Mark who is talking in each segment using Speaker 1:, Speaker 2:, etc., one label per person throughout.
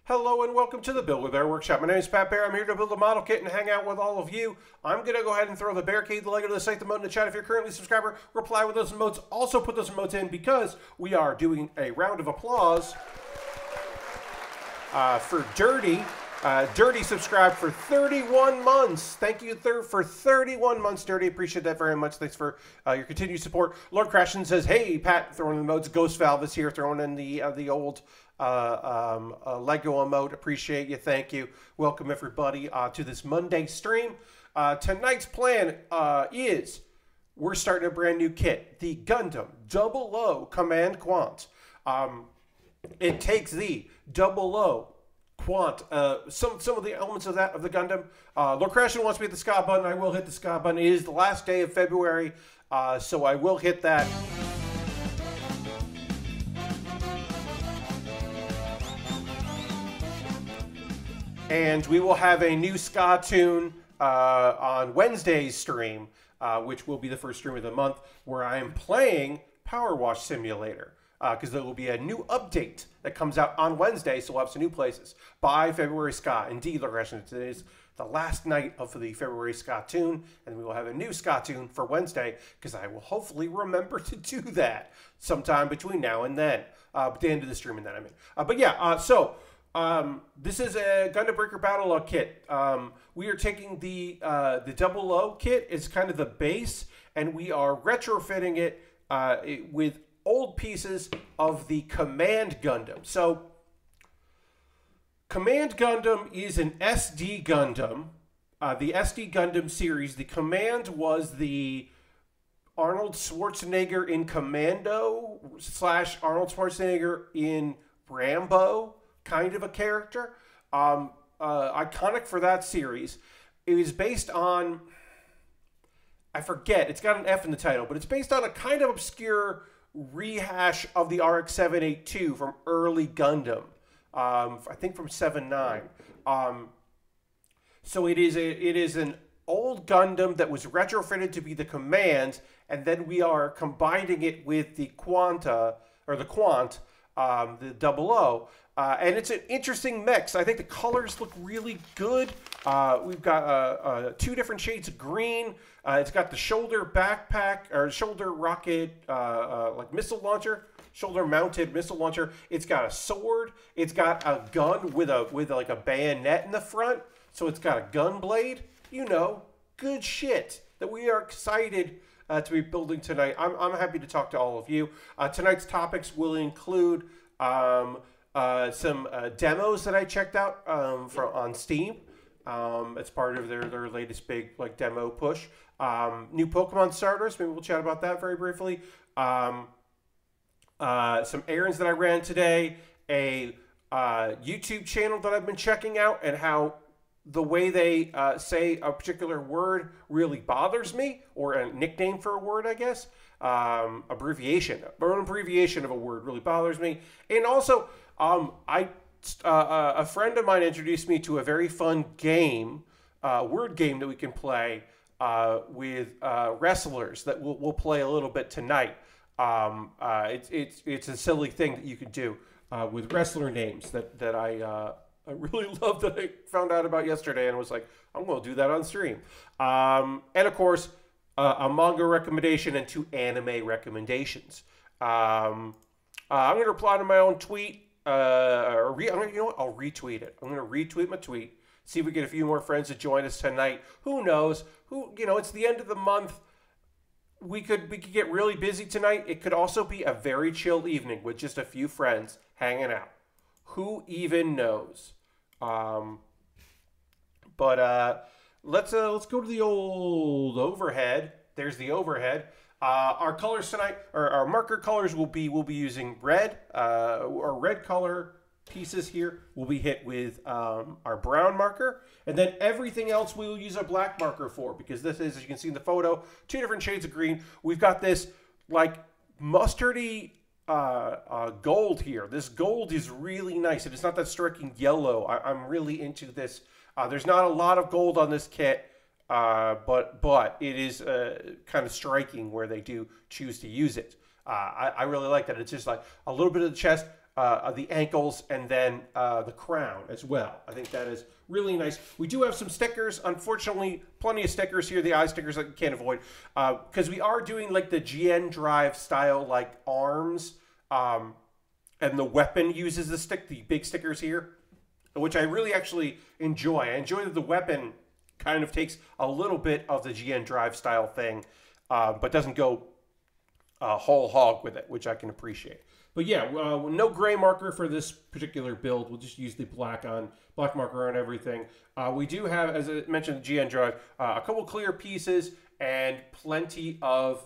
Speaker 1: Hello and welcome to the Build With Baer Workshop. My name is Pat Baer. I'm here to build a model kit and hang out with all of you. I'm going to go ahead and throw the Bear Key, the Lego, the site, the emote in the chat. If you're currently a subscriber, reply with those emotes. Also put those emotes in because we are doing a round of applause for Dirty. Dirty subscribed for 31 months. Thank you for 31 months, Dirty. Appreciate that very much. Thanks for your continued support. Lord Crashin says, hey, Pat, throwing in the emotes. Ghost Valve is here, throwing in the old Lego emote. Appreciate you. Thank you. Welcome, everybody, to this Monday stream. Tonight's plan is we're starting a brand new kit, the Gundam OO Command Quan. It takes the OO Quant, some of the elements of the Gundam. Lord Crashin wants me to hit the ska button. I will hit the ska button. It is the last day of February, so I will hit that. And we will have a new ska tune on Wednesday's stream, which will be the first stream of the month, where I am playing Power Wash Simulator. Because there will be a new update that comes out on Wednesday, so we'll have some new places by February ska. Indeed, Lord Crashin, today is the last night of the February ska tune, and we will have a new ska tune for Wednesday, because I will hopefully remember to do that sometime between now and then, at the end of the stream, and then I mean. But yeah, this is a Gundam Breaker Battle Log kit. We are taking the OO kit is kind of the base, and we are retrofitting it with old pieces of the Command Gundam. So, Command Gundam is an SD Gundam. The SD Gundam series, the Command was the Arnold Schwarzenegger in Commando / Arnold Schwarzenegger in Rambo kind of a character. Iconic for that series. It is based on, I forget, it's got an F in the title, but it's based on a kind of obscure rehash of the RX-782 from early Gundam, I think from 7.9. So it is an old Gundam that was retrofitted to be the Command, and then we are combining it with the Quanta, or the Quant, the OO. And it's an interesting mix. I think the colors look really good. We've got two different shades of green. It's got the shoulder backpack, or shoulder rocket, like missile launcher, shoulder mounted missile launcher. It's got a sword. It's got a gun with like a bayonet in the front. So it's got a gun blade. You know, good shit that we are excited to be building tonight. I'm happy to talk to all of you. Tonight's topics will include some demos that I checked out on Steam. It's part of their latest big demo push. New Pokemon starters. Maybe we'll chat about that very briefly. Some errands that I ran today. A YouTube channel that I've been checking out, and how the way they say a particular word really bothers me, or a nickname for a word, I guess. Abbreviation. An abbreviation of a word really bothers me. And also, a friend of mine introduced me to a very fun game, word game that we can play with wrestlers that we'll play a little bit tonight. It's a silly thing that you can do with wrestler names that I really love, that I found out about yesterday, and was like, I'm going to do that on stream. And of course, a manga recommendation and 2 anime recommendations. I'm going to reply to my own tweet. You know what? I'll retweet it. I'm going to retweet my tweet. See if we get a few more friends to join us tonight. Who knows? It's the end of the month. We could get really busy tonight. It could also be a very chill evening with just a few friends hanging out. Who even knows? Let's go to the old overhead. There's the overhead. Our colors tonight, or our marker colors, will be using red. Our red color pieces here will be hit with our brown marker, and then everything else we will use a black marker for, because this is, as you can see in the photo, 2 different shades of green. We've got this like mustardy gold here. This gold is really nice, and it's not that striking yellow. I'm really into this. There's not a lot of gold on this kit. But it is kind of striking where they do choose to use it. I really like that. It's just like a little bit of the chest, the ankles, and then the crown as well. I think that is really nice. We do have some stickers. Unfortunately, plenty of stickers here. The eye stickers that you can't avoid. Because we are doing like the GN Drive style like arms. And the weapon uses the big stickers here, which I really actually enjoy. I enjoy that the weapon kind of takes a little bit of the GN Drive style thing, but doesn't go whole hog with it, which I can appreciate. But yeah, no gray marker for this particular build. We'll just use the black marker on everything. We do have, as I mentioned, the GN Drive, a couple clear pieces and plenty of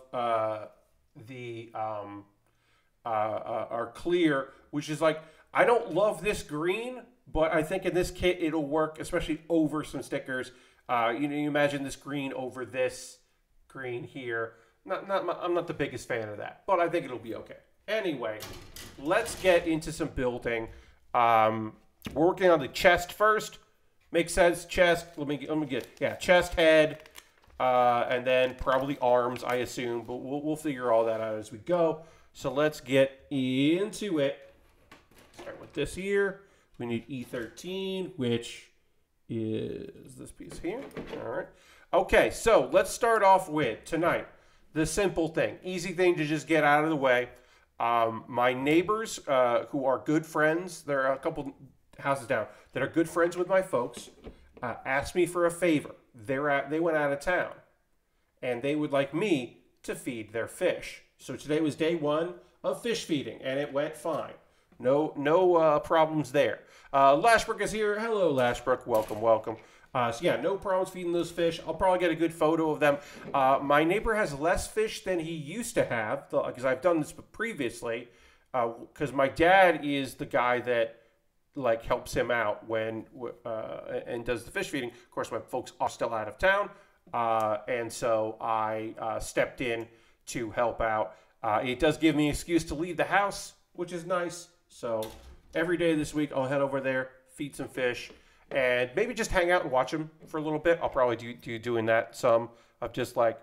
Speaker 1: are clear, which is like, I don't love this green, but I think in this kit it'll work, especially over some stickers. You imagine this green over this green here. I'm not the biggest fan of that, but I think it'll be okay. Anyway, let's get into some building. We're working on the chest first. Makes sense. Chest. Let me get chest, head, and then probably arms, I assume. But we'll figure all that out as we go. So let's get into it. Start with this here. We need E13, which is this piece here. All right. Okay, so let's start off with tonight. The simple thing, easy thing to just get out of the way. My neighbors, who are good friends, there are a couple houses down that are good friends with my folks, asked me for a favor. They went out of town, and they would like me to feed their fish. So today was day one of fish feeding, and it went fine. No problems there. Lashbrook is here. Hello, Lashbrook. Welcome, welcome. So yeah, no problems feeding those fish. I'll probably get a good photo of them. My neighbor has less fish than he used to have, because I've done this previously. Because my dad is the guy that like helps him out when and does the fish feeding. Of course, my folks are still out of town, and so I stepped in to help out. It does give me an excuse to leave the house, which is nice. So every day this week, I'll head over there, feed some fish, and maybe just hang out and watch them for a little bit. I'll probably doing that some of just like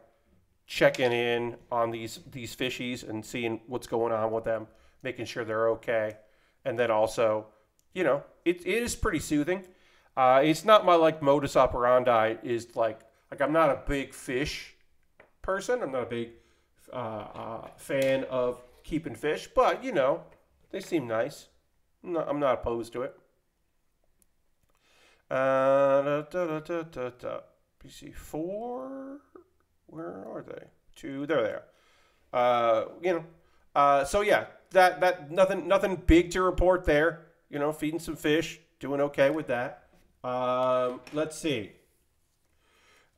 Speaker 1: checking in on these fishies and seeing what's going on with them, making sure they're okay. And then also, you know, it is pretty soothing. It's not my like modus operandi is like I'm not a big fish person. I'm not a big fan of keeping fish, but you know, they seem nice. I'm not opposed to it. PC4, where are they? 2, there they are. You know, so yeah, that nothing big to report there. You know, feeding some fish, doing okay with that. Let's see.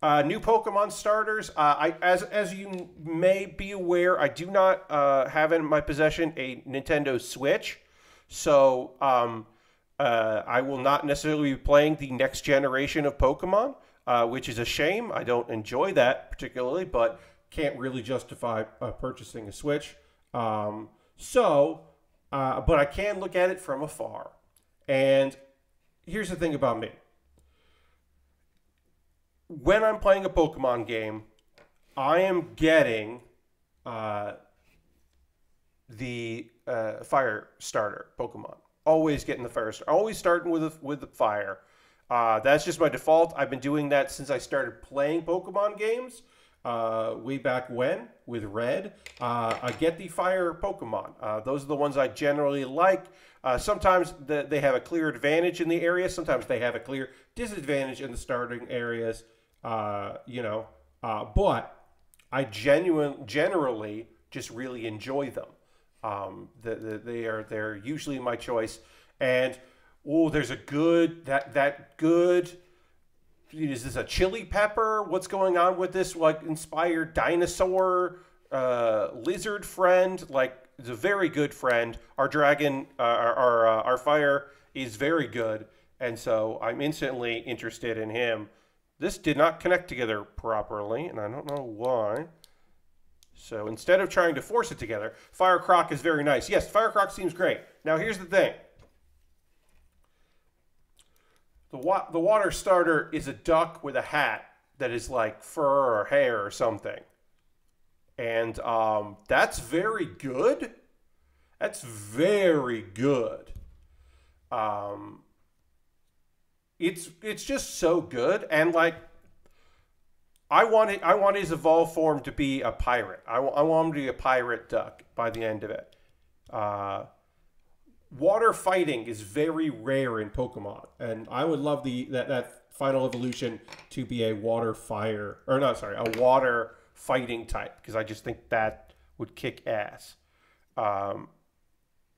Speaker 1: New Pokemon starters. As you may be aware, I do not have in my possession a Nintendo Switch, so I will not necessarily be playing the next generation of Pokemon, which is a shame. I don't enjoy that particularly, but can't really justify purchasing a Switch. But I can look at it from afar. And here's the thing about me. When I'm playing a Pokemon game, I am getting the fire starter Pokemon. Always getting the fire starter. Always starting with the fire. That's just my default. I've been doing that since I started playing Pokemon games. Way back when with Red. I get the fire Pokemon. Those are the ones I generally like. Sometimes they have a clear advantage in the area. Sometimes they have a clear disadvantage in the starting areas. You know, but I generally just really enjoy them. They're usually my choice. And there's a good that good. Is this a chili pepper? What's going on with this like inspired dinosaur lizard friend? Like, it's a very good friend. Our dragon, our fire is very good, and so I'm instantly interested in him. This did not connect together properly, and I don't know why. So instead of trying to force it together, Fire Croc is very nice. Yes, Fire Croc seems great. Now here's the thing. The water starter is a duck with a hat that is like fur or hair or something. And that's very good. That's very good. It's just so good, and like I want his evolved form to be a pirate. I want him to be a pirate duck by the end of it. Water fighting is very rare in Pokemon, and I would love that final evolution to be a water fighting type, because I just think that would kick ass.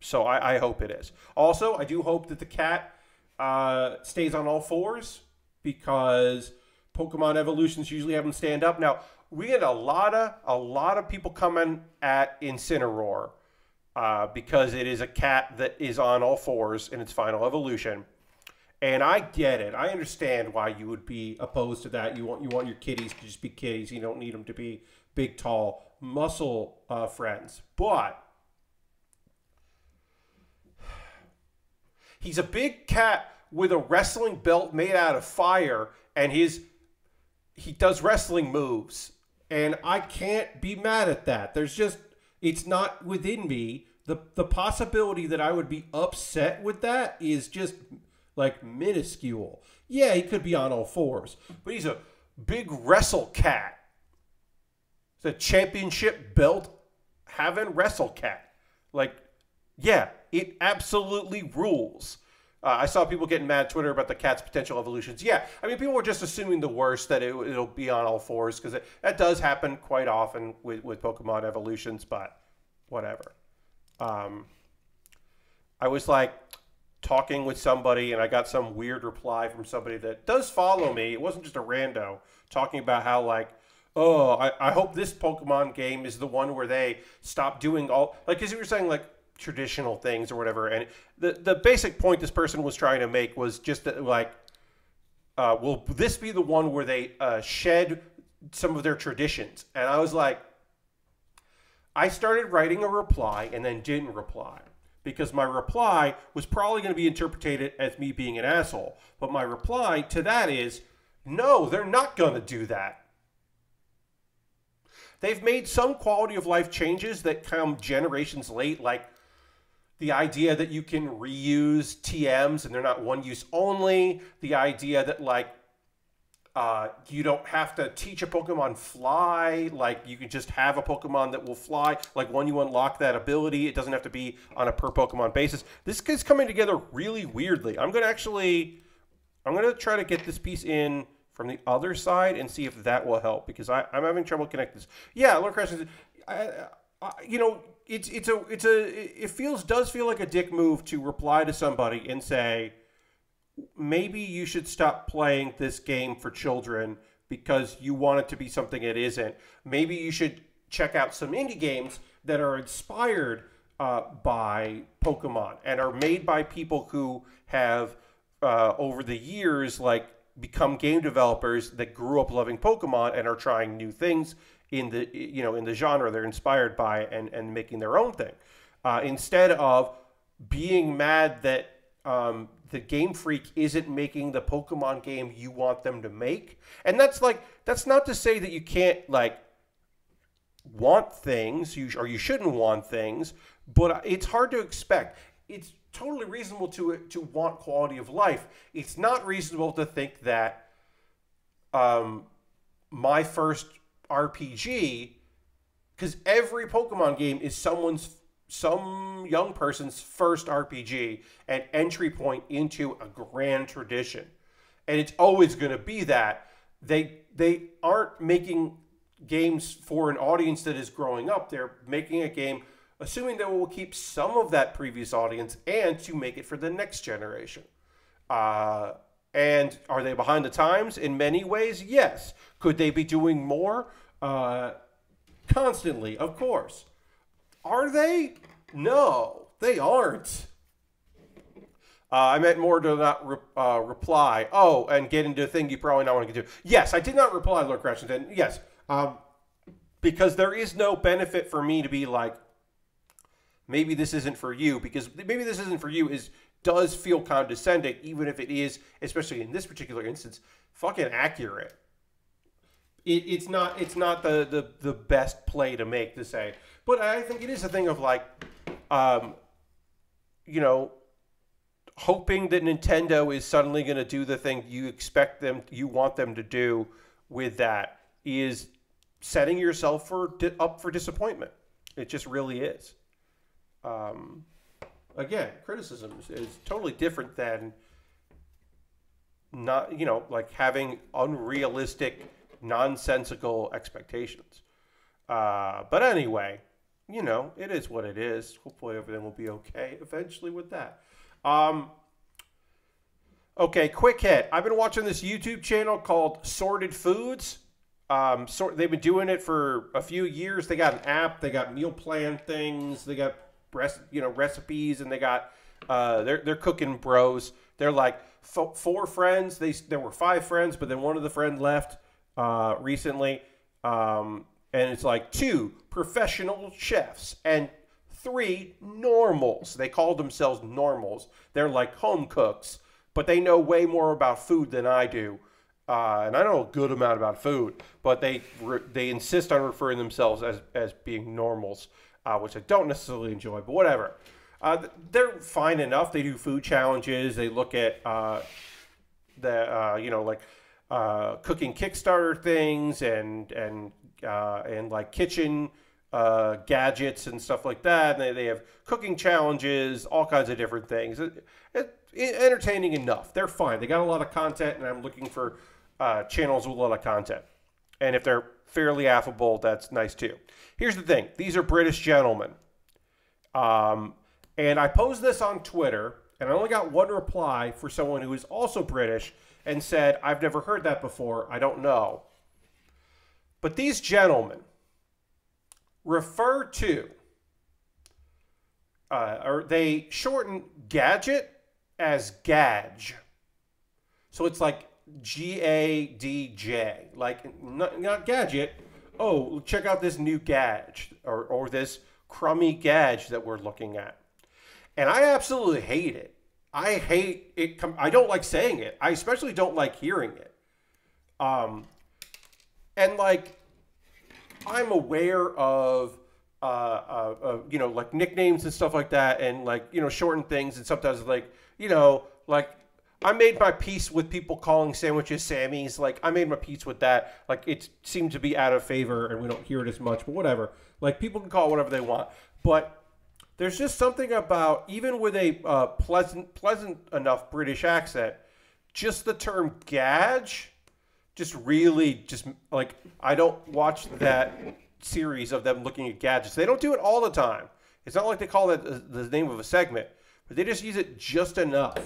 Speaker 1: So I hope it is. Also, I do hope that the cat stays on all fours, because Pokemon evolutions usually have them stand up. Now, we get a lot of people coming at Incineroar because it is a cat that is on all fours in its final evolution. And I get it. I understand why you would be opposed to that. You want your kitties to just be kitties. You don't need them to be big, tall, muscle friends. But he's a big cat with a wrestling belt made out of fire, and he does wrestling moves. And I can't be mad at that. It's not within me. The possibility that I would be upset with that is just like minuscule. Yeah, he could be on all fours, but he's a big wrestle cat. It's a championship belt having wrestle cat. Like, yeah, it absolutely rules. I saw people getting mad on Twitter about the cat's potential evolutions. Yeah, I mean, people were just assuming the worst, that it'll be on all fours, because that does happen quite often with Pokemon evolutions, but whatever. I was like talking with somebody, and I got some weird reply from somebody that does follow me. It wasn't just a rando, talking about how, like, oh, I hope this Pokemon game is the one where they stop doing all, like, because you were saying, like, traditional things or whatever, and the basic point this person was trying to make was just that, like, will this be the one where they shed some of their traditions? And I was like, I started writing a reply and then didn't reply, because my reply was probably going to be interpreted as me being an asshole. But my reply to that is, no, they're not going to do that. They've made some quality of life changes that come generations late, like the idea that you can reuse TMs and they're not one use only. The idea that, like, you don't have to teach a Pokemon fly. Like, you can just have a Pokemon that will fly. Like, when you unlock that ability, it doesn't have to be on a per Pokemon basis. This is coming together really weirdly. I'm going to try to get this piece in from the other side and see if that will help, because I'm having trouble connecting this. Yeah, Lord Crescent, you know, it does feel like a dick move to reply to somebody and say, maybe you should stop playing this game for children because you want it to be something it isn't. Maybe you should check out some indie games that are inspired by Pokemon and are made by people who have over the years, like, become game developers that grew up loving Pokemon and are trying new things in the genre they're inspired by, and making their own thing, instead of being mad that the Game Freak isn't making the Pokemon game you want them to make. And that's not to say that you can't, like, want things, or you shouldn't want things, but it's hard to expect. It's totally reasonable to want quality of life. It's not reasonable to think that my first RPG, because every Pokemon game is some young person's first RPG and entry point into a grand tradition, and it's always going to be that. They aren't making games for an audience that is growing up. They're making a game assuming that we'll keep some of that previous audience and to make it for the next generation. And are they behind the times? In many ways, yes. Could they be doing more? Constantly, of course. Are they? No, they aren't. I meant more to not reply. Oh, and get into a thing you probably not want to get to. Yes, I did not reply, Lord Crescent. Yes, because there is no benefit for me to be like, maybe this isn't for you, because maybe this isn't for you does feel condescending, even if it is, especially in this particular instance, fucking accurate. It's not the best play to make, to say. But I think it is a thing of, like, you know, hoping that Nintendo is suddenly going to do the thing you want them to do with that is setting yourself up for disappointment. It just really is. Again, criticism is totally different than not, like having unrealistic, nonsensical expectations. But anyway, it is what it is. Hopefully everything will be okay eventually with that. Okay, quick hit. I've been watching this YouTube channel called Sorted Foods. They've been doing it for a few years. They got an app. They got meal plan things. They got recipes, and they got they're cooking bros. They're like four friends. There were five friends, but then one of the friends left recently. And it's like 2 professional chefs and 3 normals. They call themselves normals. They're like home cooks, but they know way more about food than I do. And I know a good amount about food, but they insist on referring themselves as being normals, which I don't necessarily enjoy, but whatever. They're fine enough. They do food challenges. They look at cooking Kickstarter things and like kitchen gadgets and stuff like that. And they have cooking challenges, all kinds of different things. Entertaining enough. They're fine. They got a lot of content, and I'm looking for channels with a lot of content. And if they're fairly affable, that's nice too. Here's the thing. These are British gentlemen. And I posed this on Twitter, and I only got one reply for someone who is also British and said, I've never heard that before. I don't know. But these gentlemen refer to, or they shorten gadget as gadge. So it's like Gadj, like not gadget. Oh, check out this new gadge or this crummy gadge that we're looking at. And I absolutely hate it. I hate it. I don't like saying it. I especially don't like hearing it. And like, I'm aware of, like nicknames and stuff like that, and like, shortened things, and sometimes like, like I made my peace with people calling sandwiches Sammys. Like, I made my peace with that. Like, it seemed to be out of favor, and we don't hear it as much, but whatever. Like, people can call it whatever they want. But there's just something about, even with a pleasant enough British accent, just the term gadge, just really, like, I don't watch that series of them looking at gadgets. They don't do it all the time. It's not like they call it the name of a segment, but they just use it just enough.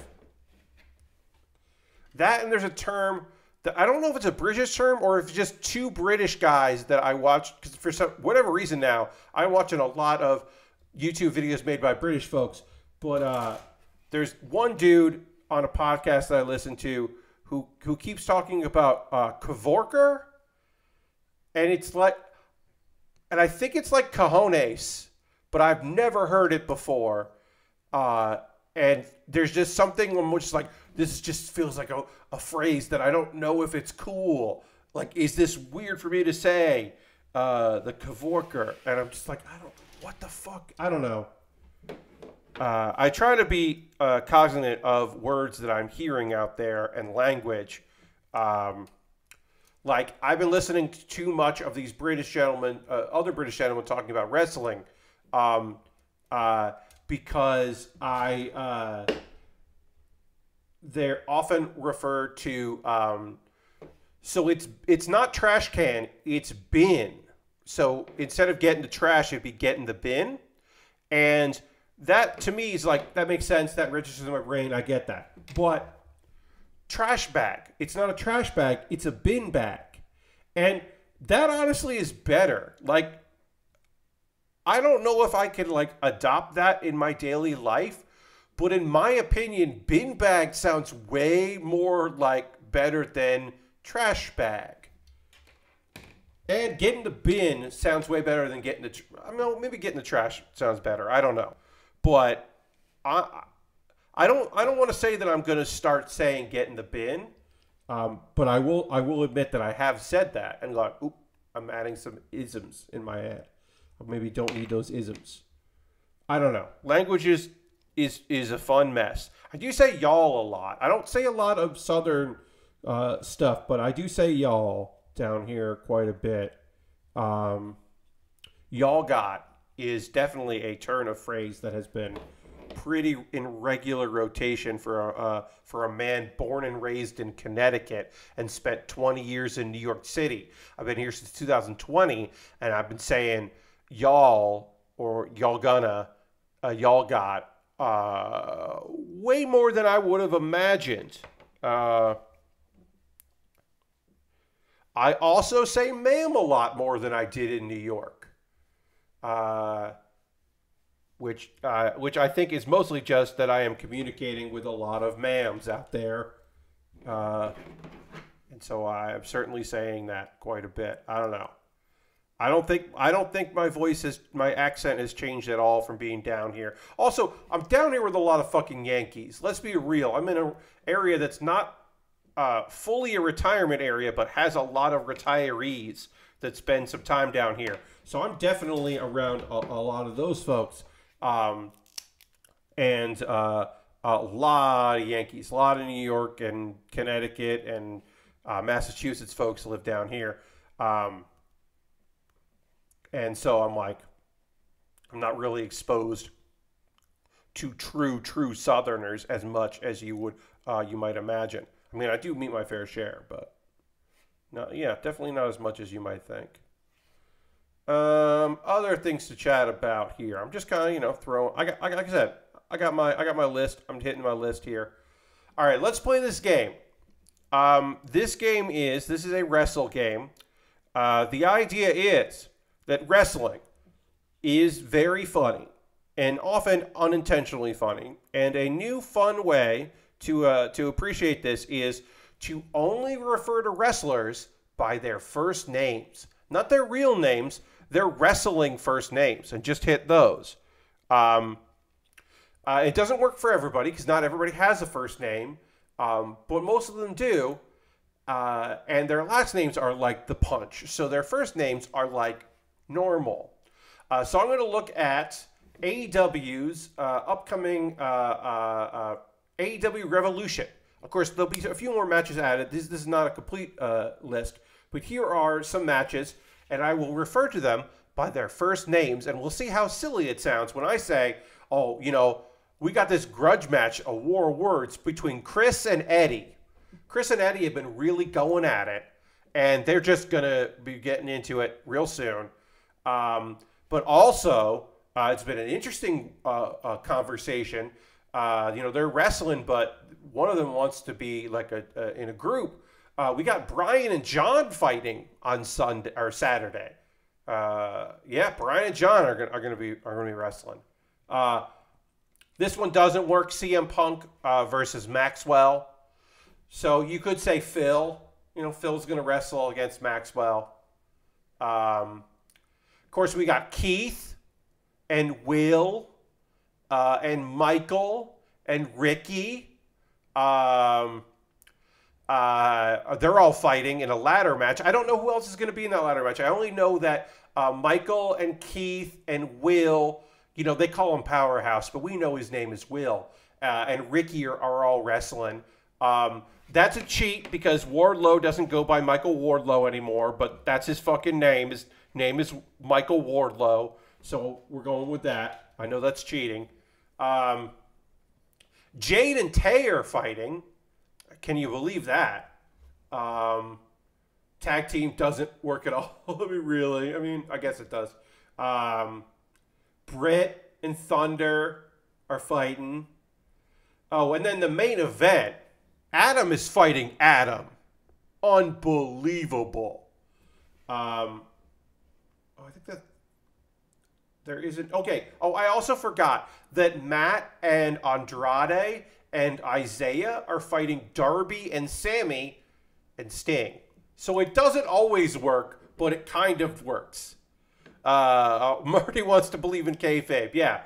Speaker 1: That, and there's a term that I don't know if it's a British term or if it's just 2 British guys that I watch, because for whatever reason now, I'm watching a lot of YouTube videos made by British folks. But there's one dude on a podcast that I listen to who keeps talking about Kavorker, and it's like, and I think it's like cojones, but I've never heard it before. And there's just something in which, like, this just feels like a phrase that I don't know if it's cool. Like, is this weird for me to say? The Kavorker. And I'm just like, what the fuck? I don't know. I try to be cognizant of words that I'm hearing out there and language. Like, I've been listening to too much of these British gentlemen, other British gentlemen talking about wrestling, because they're often referred to. So it's not trash can, it's bin. So instead of getting the trash, it'd be getting the bin, and that to me is like, that makes sense. That registers in my brain. I get that, but trash bag. It's not a trash bag. It's a bin bag. And that honestly is better. Like, I don't know if I could like adopt that in my daily life, but in my opinion, bin bag sounds way more like better than trash bag. And getting the bin sounds way better than getting the, maybe getting the trash sounds better. I don't know. But I don't want to say that I'm going to start saying get in the bin, but I will admit that I have said that and like, oop, I'm adding some isms in my head. I maybe don't need those isms. I don't know. Language is a fun mess. I do say y'all a lot. I don't say a lot of Southern stuff, but I do say y'all down here quite a bit. Y'all got is definitely a turn of phrase that has been pretty in regular rotation for a man born and raised in Connecticut and spent 20 years in New York City. I've been here since 2020, and I've been saying y'all or y'all gonna, y'all got way more than I would have imagined. I also say ma'am a lot more than I did in New York. Which I think is mostly just that I am communicating with a lot of ma'ams out there. And so I am certainly saying that quite a bit. I don't know. I don't think my accent has changed at all from being down here. Also, I'm down here with a lot of fucking Yankees. Let's be real. I'm in an area that's not fully a retirement area, but has a lot of retirees that spend some time down here. So I'm definitely around a lot of those folks. And a lot of Yankees, a lot of New York and Connecticut and Massachusetts folks live down here. And so I'm like, I'm not really exposed to true Southerners as much as you would, you might imagine. I mean, I do meet my fair share, but no, yeah, definitely not as much as you might think. Other things to chat about here. I'm just kind of, throwing. Like I said, I got my list. I'm hitting my list here. All right, let's play this game. This is a wrestle game. The idea is that wrestling is very funny and often unintentionally funny. And a new fun way to appreciate this is to only refer to wrestlers by their first names, not their real names. Their wrestling first names, and just hit those. It doesn't work for everybody because not everybody has a first name, but most of them do. And their last names are like the punch. So their first names are like normal. So I'm going to look at AEW's upcoming AEW Revolution. Of course, there'll be a few more matches added. This is not a complete list, but here are some matches, and I will refer to them by their first names, and we'll see how silly it sounds when I say, oh, we got this grudge match, a war of words between Chris and Eddie. Chris and Eddie have been really going at it, and they're just going to be getting into it real soon. But also, it's been an interesting conversation. They're wrestling, but one of them wants to be like in a group. We got Brian and John fighting on Sunday or Saturday. Yeah, Brian and John are going to be wrestling. This one doesn't work. CM Punk versus Maxwell. So you could say Phil. Phil's going to wrestle against Maxwell. Of course, we got Keith and Will and Michael and Ricky. They're all fighting in a ladder match. I don't know who else is going to be in that ladder match. I only know that Michael and Keith and Will, they call him Powerhouse, but we know his name is Will. And Ricky are all wrestling. That's a cheat because Wardlow doesn't go by Michael Wardlow anymore, but that's his fucking name. His name is Michael Wardlow. So we're going with that. I know that's cheating. Jade and Tay are fighting. Can you believe that? Tag team doesn't work at all. I guess it does. Britt and Thunder are fighting. Oh, and then the main event, Adam is fighting Adam. Unbelievable. I think that there isn't. Okay. Oh, I also forgot that Matt and Andrade and Isaiah are fighting Darby and Sammy and Sting. So it doesn't always work, but it kind of works. Marty wants to believe in kayfabe. Yeah.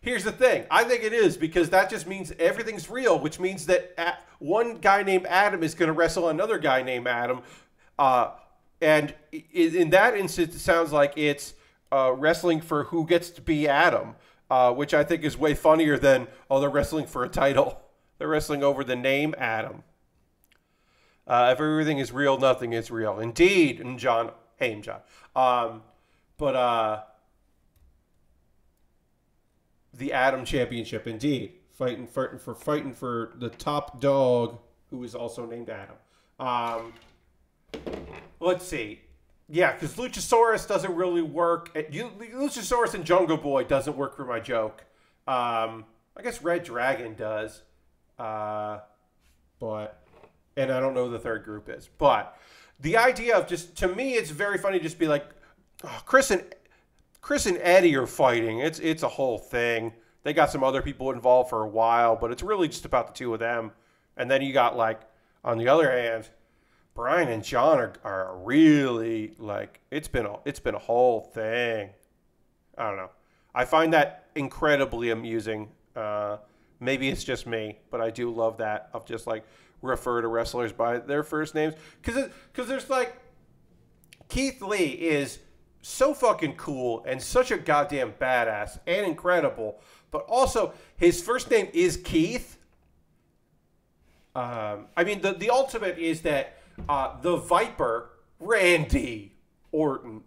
Speaker 1: Here's the thing. I think it is because that just means everything's real, which means that one guy named Adam is going to wrestle another guy named Adam. And in that instance, it sounds like it's wrestling for who gets to be Adam. which I think is way funnier than, oh, they're wrestling for a title. They're wrestling over the name Adam. If everything is real, nothing is real. Indeed, and John, hey, I'm John. The Adam Championship, indeed, fighting for the top dog, who is also named Adam. Let's see. Yeah, because Luchasaurus doesn't really work. Luchasaurus and Jungle Boy doesn't work for my joke. I guess Red Dragon does. And I don't know who the third group is. But the idea of just, to me, it's very funny to just be like, oh, Chris and Eddie are fighting. It's a whole thing. They got some other people involved for a while, but it's really just about the two of them. And then you got, like, on the other hand, Brian and John are really, like, it's been a whole thing. I don't know. I find that incredibly amusing. Maybe it's just me, but I do love that, of just, like, refer to wrestlers by their first names. Because there's, like, Keith Lee is so fucking cool and such a goddamn badass and incredible, but also his first name is Keith. I mean, the ultimate is that the Viper, Randy Orton.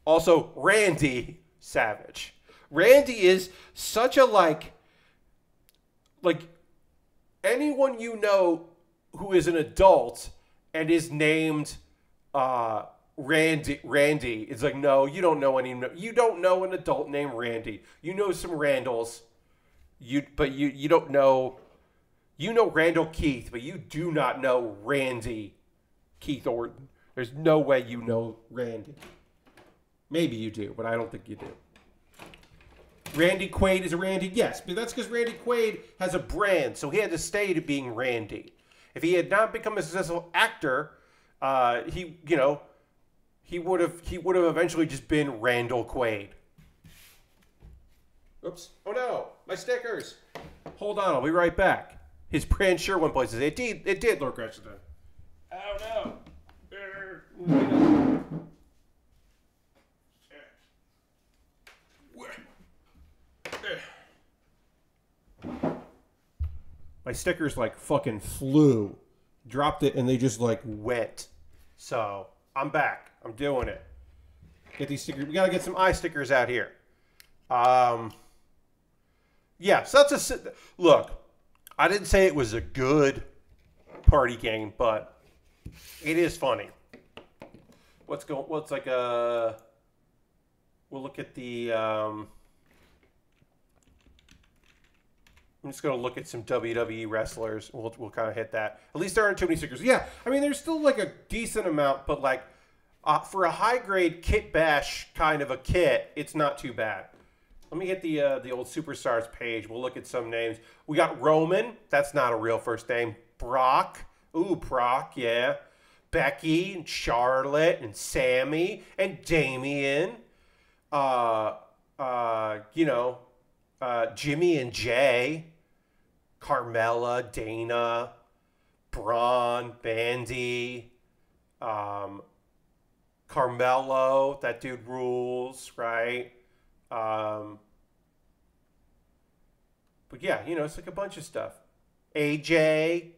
Speaker 1: Also, Randy Savage. Randy is such a, like anyone you know who is an adult and is named Randy, it's like, no, you don't know you don't know an adult named Randy. You know some Randalls. But you don't know, you know Randall Keith, but you do not know Randy Keith Orton. There's no way you know Randy. Maybe you do, but I don't think you do. Randy Quaid is a Randy, yes, but that's because Randy Quaid has a brand, so he had to stay to being Randy. If he had not become a successful actor, he would have eventually just been Randall Quaid. Oops! Oh no, my stickers. Hold on, I'll be right back. His brand sure went places. It did, Lord Gresham. Oh no. My stickers like fucking flew. Dropped it and they just like went. So I'm back. I'm doing it. Get these stickers. We gotta get some eye stickers out here. Yeah, so that's a look. I didn't say it was a good party game, but it is funny. What's like a? We'll look at the. I'm just going to look at some WWE wrestlers. We'll kind of hit that. At least there aren't too many stickers. Yeah, I mean, there's still like a decent amount, but like for a high-grade kit bash kind of a kit, it's not too bad. Let me hit the old Superstars page. We'll look at some names. We got Roman. That's not a real first name. Brock. Ooh, Brock, yeah. Becky and Charlotte and Sammy and Damian. Jimmy and Jay. Carmella, Dana, Braun, Bandy, Carmelo, that dude rules, right? But yeah, it's like a bunch of stuff. AJ,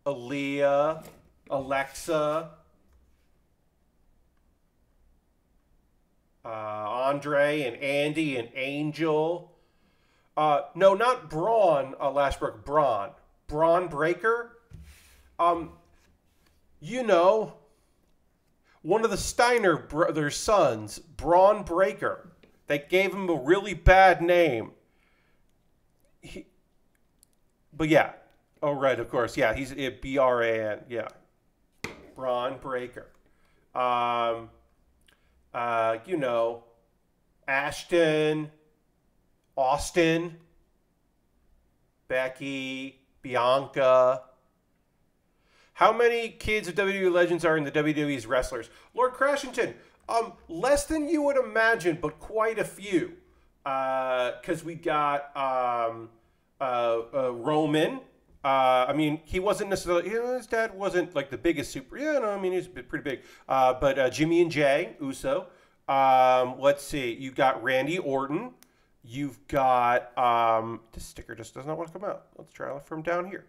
Speaker 1: Aaliyah, Alexa, Andre and Andy and Angel. No, not Braun, Lashbrook, Braun. Braun Breaker. One of the Steiner brothers' sons, Braun Breaker. They gave him a really bad name. But yeah. Oh, right, of course. Yeah, he's B-R-A-N. Yeah. Braun Breaker. Ashton, Austin, Becky, Bianca. How many kids of WWE legends are in the WWE's wrestlers? Lord Crashington, less than you would imagine, but quite a few. Because we got Roman. I mean, he wasn't necessarily, his dad wasn't like the biggest super. Yeah, no, I mean, he's pretty big. But Jimmy and Jay, Uso. Let's see. You got Randy Orton. You've got this sticker just does not want to come out. Let's try it from down here.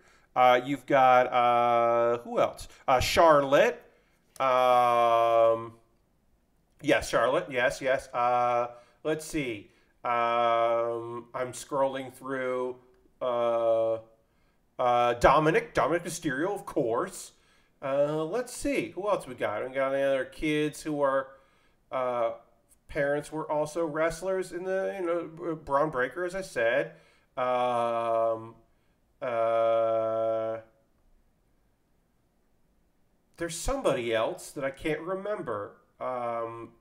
Speaker 1: You've got who else? Charlotte. Yes, Charlotte. Yes, yes. Let's see. I'm scrolling through Dominic Mysterio, of course. Let's see. Who else we got? We got any other kids who are parents were also wrestlers in the Braun Breaker, as I said. There's somebody else that I can't remember.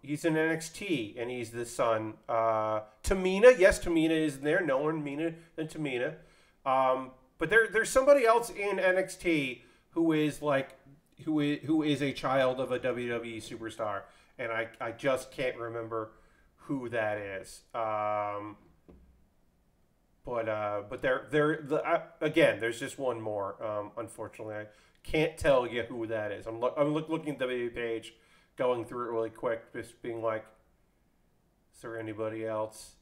Speaker 1: He's in NXT, and he's the son. Tamina, yes, Tamina is in there. No one meaner than Tamina. But there's somebody else in NXT who is like who is a child of a WWE superstar, and I just can't remember who that is. But again, there's just one more. Unfortunately, I can't tell you who that is. I'm looking at the WWE page, going through it really quick, just being like, is there anybody else?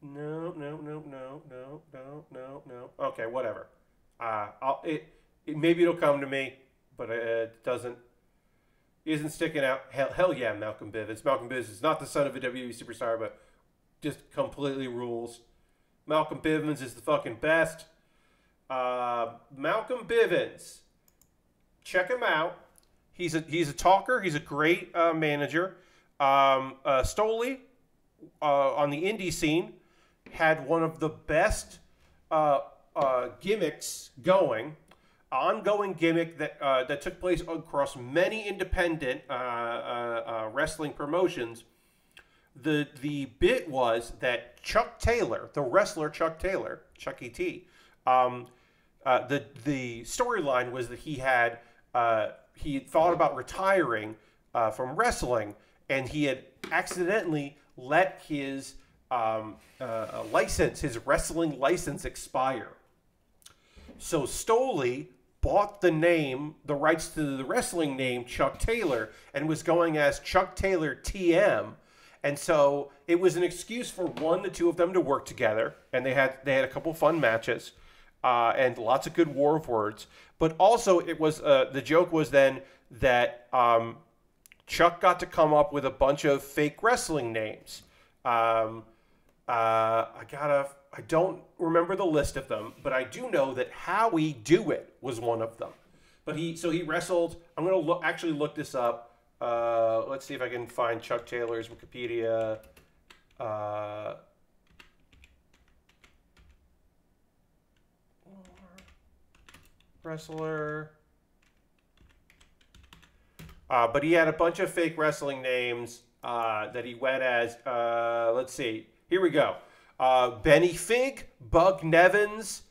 Speaker 1: No. Okay, whatever. Maybe it'll come to me, but it doesn't. Isn't sticking out. Hell yeah, Malcolm Bivens. Malcolm Bivens is not the son of a WWE superstar, but just completely rules. Malcolm Bivens is the fucking best. Malcolm Bivens. Check him out. He's a talker. He's a great manager. Stoli on the indie scene had one of the best gimmicks going. Ongoing gimmick that took place across many independent wrestling promotions. The bit was that Chuck Taylor, the wrestler Chuck Taylor, Chuck E.T., the storyline was that he had thought about retiring from wrestling, and he had accidentally let his his wrestling license expire. So Stoli bought the rights to the wrestling name Chuck Taylor, and was going as Chuck Taylor TM. And so it was an excuse for the two of them to work together, and they had a couple fun matches, and lots of good war of words. But also, it was the joke was then that Chuck got to come up with a bunch of fake wrestling names. I don't remember the list of them, but I do know that Howie Do It was one of them. But he wrestled. I'm gonna actually look this up. Let's see if I can find Chuck Taylor's Wikipedia. Wrestler. But he had a bunch of fake wrestling names that he went as. Let's see. Here we go. Benny Fig, Bug Nevins,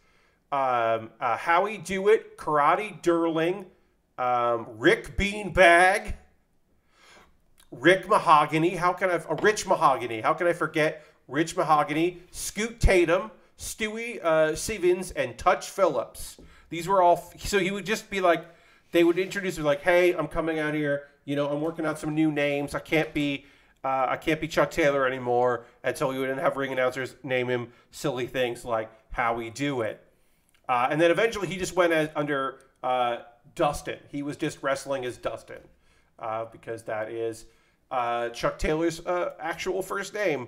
Speaker 1: Howie Do It, Karate Durling, Rick Beanbag, Rick Mahogany. Rich Mahogany. How can I forget Rich Mahogany? Scoot Tatum, Stewie Stevens, and Touch Phillips. These were all. So he would just be like, they would introduce him like, "Hey, I'm coming out here. I'm working out some new names. I can't be Chuck Taylor anymore." And so we would have ring announcers name him silly things like Howie Do It. And then eventually he just went under Dustin. He was just wrestling as Dustin because that is Chuck Taylor's actual first name.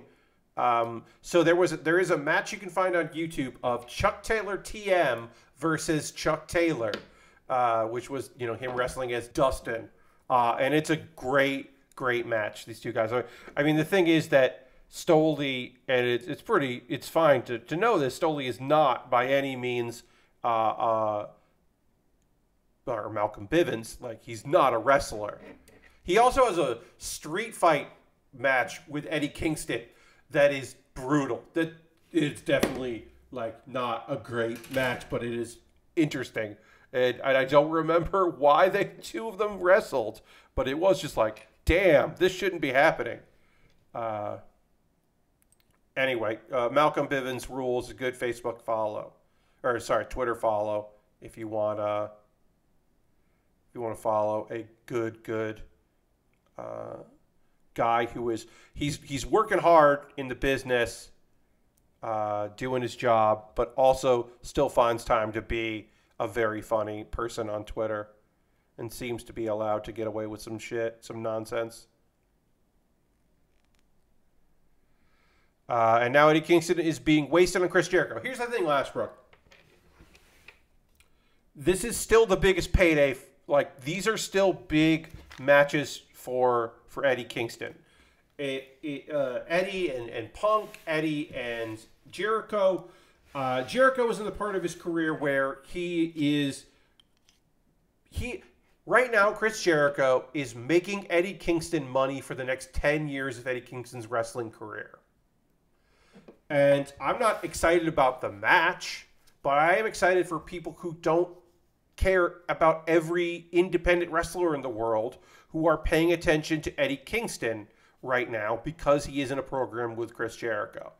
Speaker 1: So there is a match you can find on YouTube of Chuck Taylor TM versus Chuck Taylor, which was him wrestling as Dustin. And it's a great match, these two guys. I mean, the thing is that Stoli, and it's fine to know this, Stoli is not by any means, or Malcolm Bivens, like, he's not a wrestler. He also has a street fight match with Eddie Kingston that is brutal. That it's definitely, like, not a great match, but it is interesting. And I don't remember why the two of them wrestled, but it was just like, damn, this shouldn't be happening. Anyway, Malcolm Bivens rules, a good Facebook follow, or sorry, Twitter follow if you want to follow a good guy who is he's working hard in the business, doing his job, but also still finds time to be a very funny person on Twitter, and seems to be allowed to get away with some shit, some nonsense. And now Eddie Kingston is being wasted on Chris Jericho. Here's the thing, Lashbrook. This is still the biggest payday. Like, these are still big matches for Eddie Kingston. Eddie and Punk, Eddie and Jericho. Jericho is in the part of his career where right now, Chris Jericho is making Eddie Kingston money for the next 10 years of Eddie Kingston's wrestling career. And I'm not excited about the match, but I am excited for people who don't care about every independent wrestler in the world, who are paying attention to Eddie Kingston right now because he is in a program with Chris Jericho.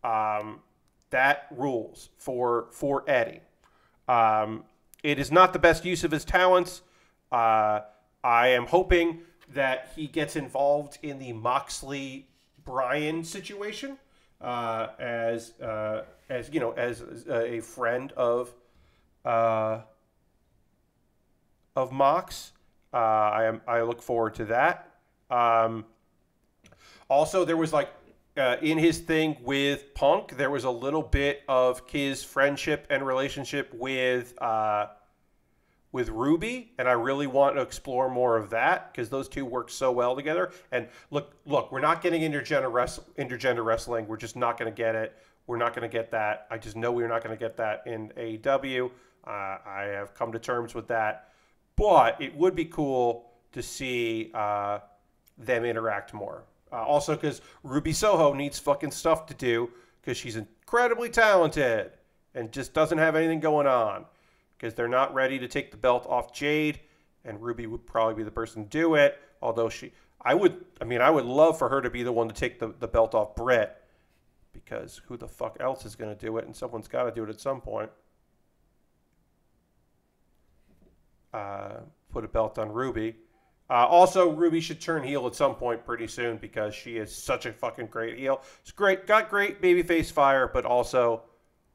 Speaker 1: That rules for Eddie. It is not the best use of his talents. I am hoping that he gets involved in the Moxley-Bryan situation. As you know, as a friend of Mox, I look forward to that. Also, there was like in his thing with Punk, there was a little bit of his friendship and relationship with Ruby, and I really want to explore more of that because those two work so well together. And look, we're not getting intergender wrestling. We're just not going to get it. We're not going to get that. I just know we're not going to get that in AEW. I have come to terms with that. But it would be cool to see them interact more. Also, because Ruby Soho needs fucking stuff to do because she's incredibly talented and just doesn't have anything going on. Because they're not ready to take the belt off Jade, and Ruby would probably be the person to do it. Although I would love for her to be the one to take the belt off Britt, because who the fuck else is going to do it, and someone's got to do it at some point. Put a belt on Ruby. Also, Ruby should turn heel at some point pretty soon because she is such a fucking great heel. It's great, got great babyface fire, but also,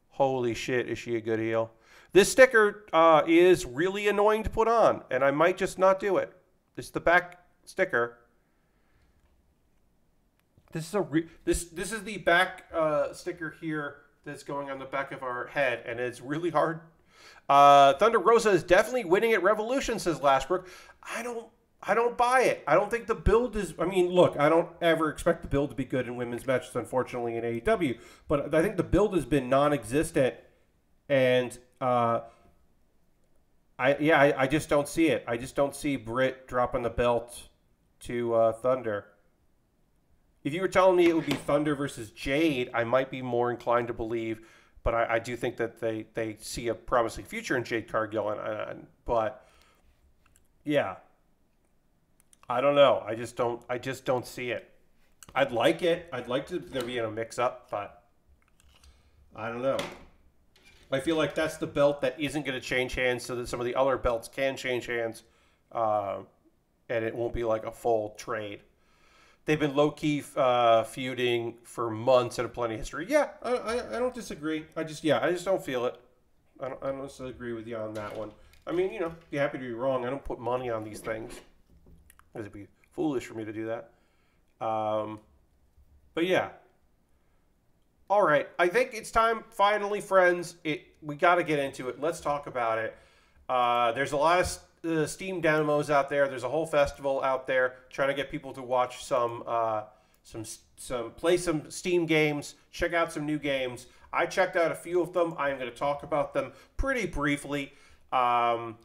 Speaker 1: holy shit, is she a good heel? This sticker is really annoying to put on, and I might just not do it. This is the back sticker. This is the back sticker here that's going on the back of our head, and it's really hard. Thunder Rosa is definitely winning at Revolution, says Lashbrook. I don't buy it. I don't think the build is... I mean, look, I don't ever expect the build to be good in women's matches, unfortunately, in AEW, but I think the build has been non-existent, and... I just don't see it. I just don't see Britt dropping the belt to Thunder. If you were telling me it would be Thunder versus Jade, I might be more inclined to believe. But I do think that they see a promising future in Jade Cargill. But yeah, I don't know. I just don't see it. I'd like it. I'd like there be a mix up, but I don't know. I feel like that's the belt that isn't going to change hands so that some of the other belts can change hands, and it won't be like a full trade. They've been low-key feuding for months and have plenty of history. Yeah, I don't disagree. I just don't feel it. I don't necessarily agree with you on that one. I mean, you know, be happy to be wrong. I don't put money on these things. It'd be foolish for me to do that. But yeah. All right, I think it's time, finally, friends. We got to get into it. Let's talk about it. There's a lot of Steam demos out there. There's a whole festival out there trying to get people to watch play some Steam games, check out some new games. I checked out a few of them. I'm going to talk about them pretty briefly. Let's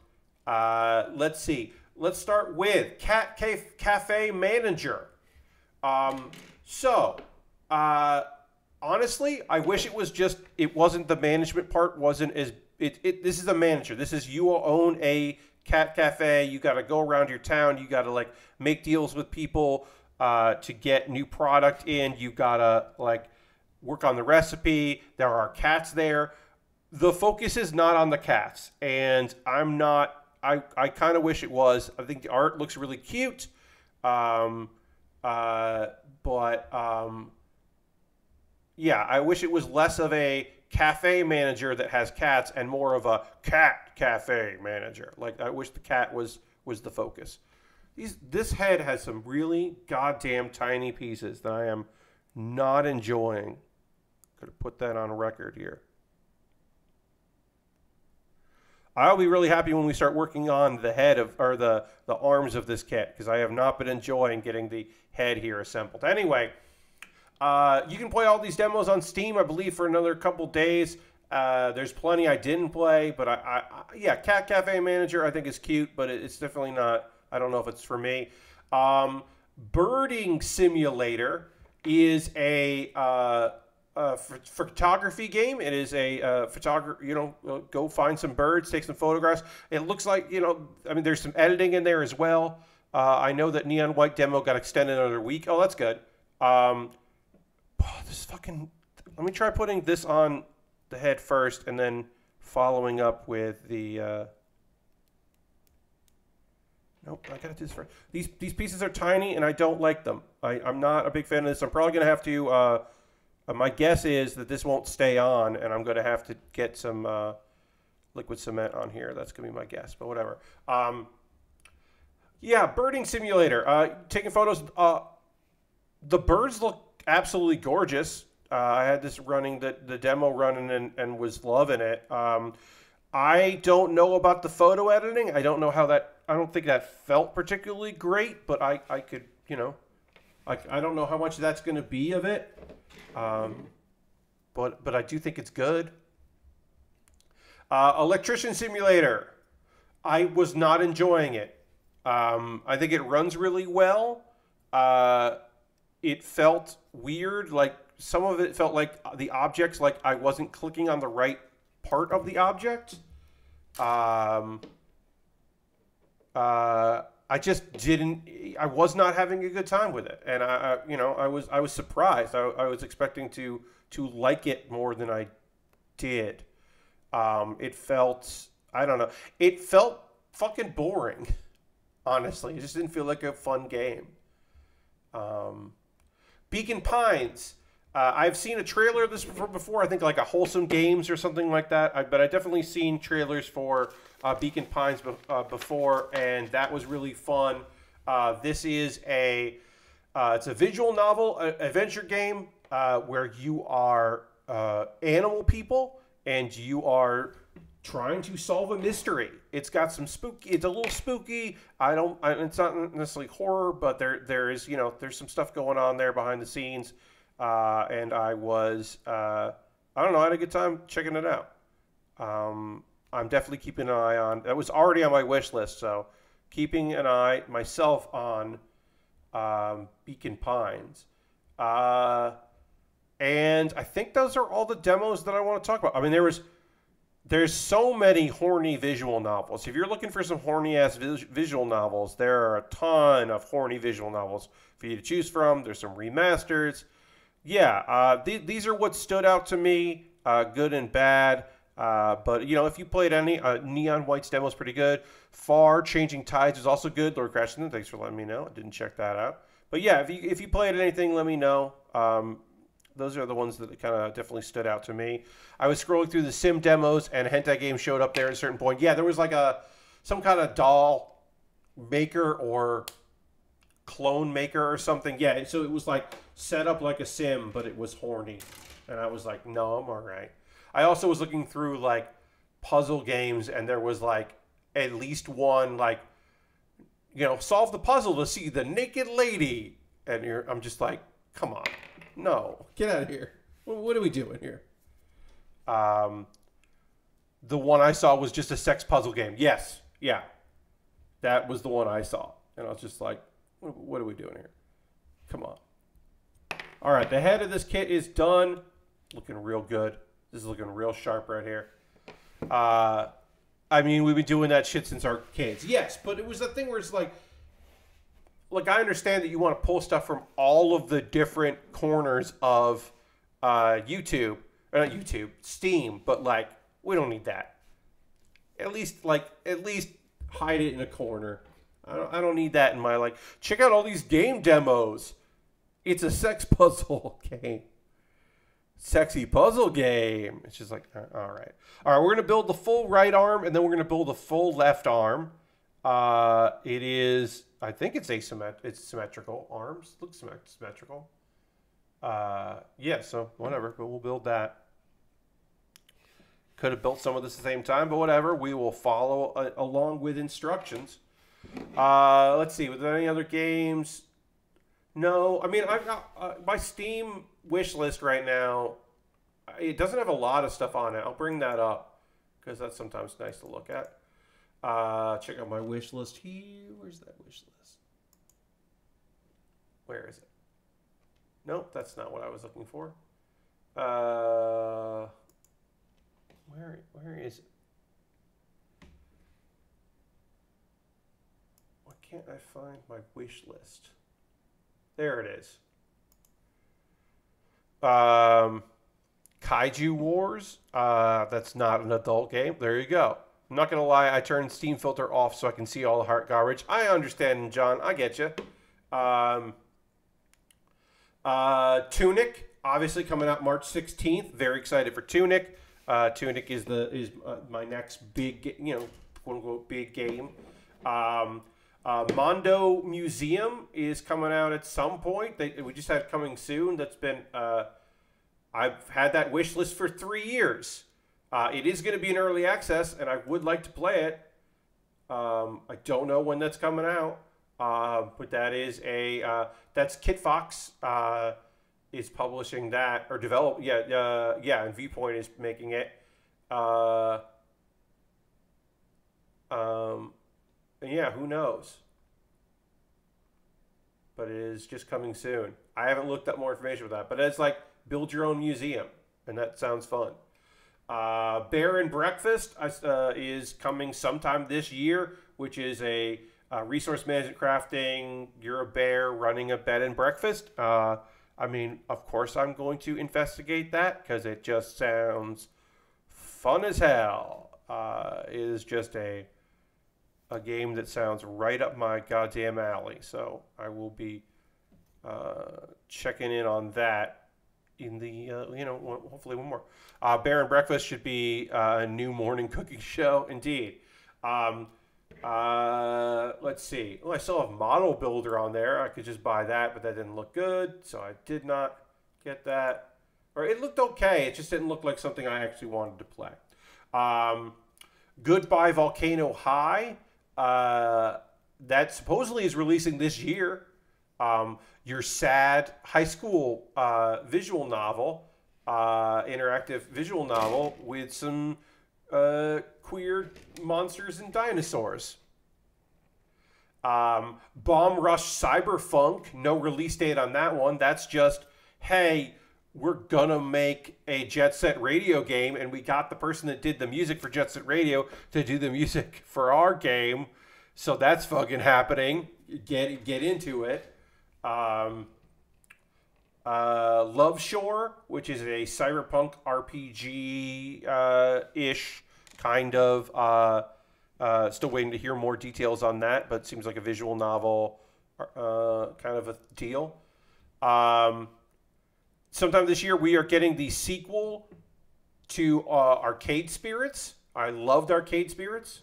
Speaker 1: see. Let's start with Cat Cafe Manager. Honestly, I wish it wasn't the management part wasn't as this is a manager. This is you own a cat cafe. You got to go around your town. You got to like make deals with people to get new product in. You got to like work on the recipe. There are cats there. The focus is not on the cats, and I'm not. I kind of wish it was. I think the art looks really cute. Um, yeah, I wish it was less of a cafe manager that has cats and more of a cat cafe manager. Like, I wish the cat was the focus. This head has some really goddamn tiny pieces that I am not enjoying. Gotta put that on record here. I'll be really happy when we start working on the head of, or the arms of this kit, because I have not been enjoying getting the head here assembled. Anyway, you can play all these demos on Steam, I believe, for another couple days. There's plenty I didn't play, but yeah, Cat Cafe Manager I think is cute, but it's definitely not, I don't know if it's for me. Birding Simulator is a photography game. It is a photography, go find some birds, take some photographs. It looks like, I mean, there's some editing in there as well. I know that Neon White demo got extended another week. Oh, that's good. This fucking, let me try putting this on the head first and then following up with the, nope, I gotta do this first. These pieces are tiny and I don't like them. I'm not a big fan of this. I'm probably gonna have to, my guess is that this won't stay on and I'm gonna have to get some liquid cement on here. That's gonna be my guess, but whatever. Yeah, birding simulator. Taking photos. The birds look absolutely gorgeous. I had this running, the demo running and was loving it. I don't know about the photo editing. I don't know how that, I don't think that felt particularly great, but I could, I don't know how much that's going to be of it. But I do think it's good. Electrician Simulator. I was not enjoying it. I think it runs really well. It felt weird. Like, some of it felt like the objects, like I wasn't clicking on the right part of the object. I just didn't, I was not having a good time with it. And I was surprised. I was expecting to like it more than I did. It felt, I don't know. It felt fucking boring. Honestly, it just didn't feel like a fun game. Beacon Pines. I've seen a trailer of this before. I think like a Wholesome Games or something like that. But I've definitely seen trailers for Beacon Pines before, and that was really fun. This is it's a visual novel adventure game where you are animal people and you are trying to solve a mystery. It's got some spooky. It's a little spooky. It's not necessarily horror, but there is there's some stuff going on there behind the scenes. And I was I don't know. I had a good time checking it out. I'm definitely keeping an eye on. That was already on my wish list, so keeping an eye myself on Beacon Pines. And I think those are all the demos that I want to talk about. I mean, there's so many horny visual novels. If you're looking for some horny-ass visual novels, there are a ton of horny visual novels for you to choose from. There's some remasters. Yeah, these are what stood out to me, good and bad. But, if you played any, Neon White's demo is pretty good. Far Changing Tides is also good. Lord Crashington, thanks for letting me know. I didn't check that out. But, yeah, if you played anything, let me know. Those are the ones that kind of definitely stood out to me. I was scrolling through the sim demos, and hentai game showed up there at a certain point. Yeah, there was like some kind of doll maker or clone maker or something. Yeah, so it was like set up like a sim, but it was horny. And I was like, no, I'm all right. I also was looking through like puzzle games, and there was like at least one like, solve the puzzle to see the naked lady. And I'm just like, come on. No, get out of here. What are we doing here? The one I saw was just a sex puzzle game. Yes. Yeah. That was the one I saw. And I was just like, what are we doing here? Come on. All right. The head of this kit is done. Looking real good. This is looking real sharp right here. I mean, we've been doing that shit since our kids. Yes, but it was a thing where it's like I understand that you want to pull stuff from all of the different corners of YouTube, or not YouTube, Steam, but like we don't need that. At least hide it in a corner I don't need that in my, like, check out all these game demos. It's a sex puzzle game. Sexy puzzle game. It's just like, all right. All right, we're going to build the full right arm, and then we're going to build the full left arm. It is, I think it's it's symmetrical. Arms look symmetrical. Yeah, so whatever, but we'll build that. Could have built some of this at the same time, but whatever. We will follow along with instructions. Let's see, were there any other games? No, I mean, I've got my Steam wish list right now. It doesn't have a lot of stuff on it. I'll bring that up because that's sometimes nice to look at. Check out my wish list here. Where's that wish list? Where is it? Nope, that's not what I was looking for. Where is it? Why can't I find my wish list? There it is. Kaiju Wars. That's not an adult game. There you go. I'm not going to lie. I turned Steam filter off so I can see all the heart garbage. I understand, John. I get you. Tunic, obviously coming out March 16th. Very excited for Tunic. Tunic is my next big, quote unquote big game. Mondo Museum is coming out at some point. We just had coming soon. That's been I've had that wish list for 3 years. It is going to be in early access, and I would like to play it. I don't know when that's coming out, but that is that's Kit Fox is publishing that or develop. Yeah, and Viewpoint is making it. And yeah, who knows? But it is just coming soon. I haven't looked up more information about that, but it's like build your own museum, and that sounds fun. Bear and Breakfast is coming sometime this year, which is a resource management crafting. You're a bear running a bed and breakfast. I mean, of course I'm going to investigate that because it just sounds fun as hell. It is just a game that sounds right up my goddamn alley. So I will be checking in on that in the, hopefully one more. Bear and Breakfast should be a new morning cooking show. Indeed. Let's see. Oh, I still have Model Builder on there. I could just buy that, but that didn't look good, so I did not get that. Or it looked okay. It just didn't look like something I actually wanted to play. Goodbye Volcano High. That supposedly is releasing this year. Your sad high school visual novel, interactive visual novel with some queer monsters and dinosaurs. Bomb Rush Cyberpunk, no release date on that one. That's just, hey, we're gonna make a Jet Set Radio game, and we got the person that did the music for Jet Set Radio to do the music for our game, so that's fucking happening. Get into it. Love Shore, which is a cyberpunk RPG ish kind of. Still waiting to hear more details on that, but it seems like a visual novel kind of a deal. Sometime this year, we are getting the sequel to Arcade Spirits. I loved Arcade Spirits,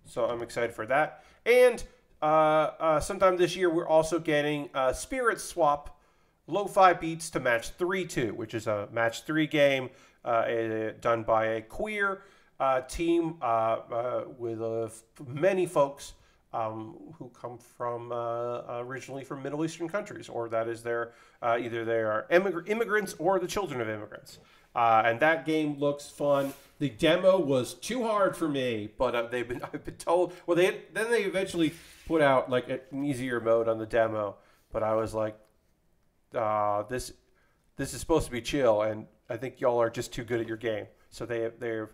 Speaker 1: so I'm excited for that. And sometime this year, we're also getting Spirit Swap Lo-Fi Beats to Match 3 2, which is a Match 3 game done by a queer team with many folks who come from originally from Middle Eastern countries, or that is their either they are immigrants or the children of immigrants. And that game looks fun. The demo was too hard for me, but I've been told. Well, then they eventually put out like an easier mode on the demo, but I was like, this is supposed to be chill, and I think y'all are just too good at your game. So they've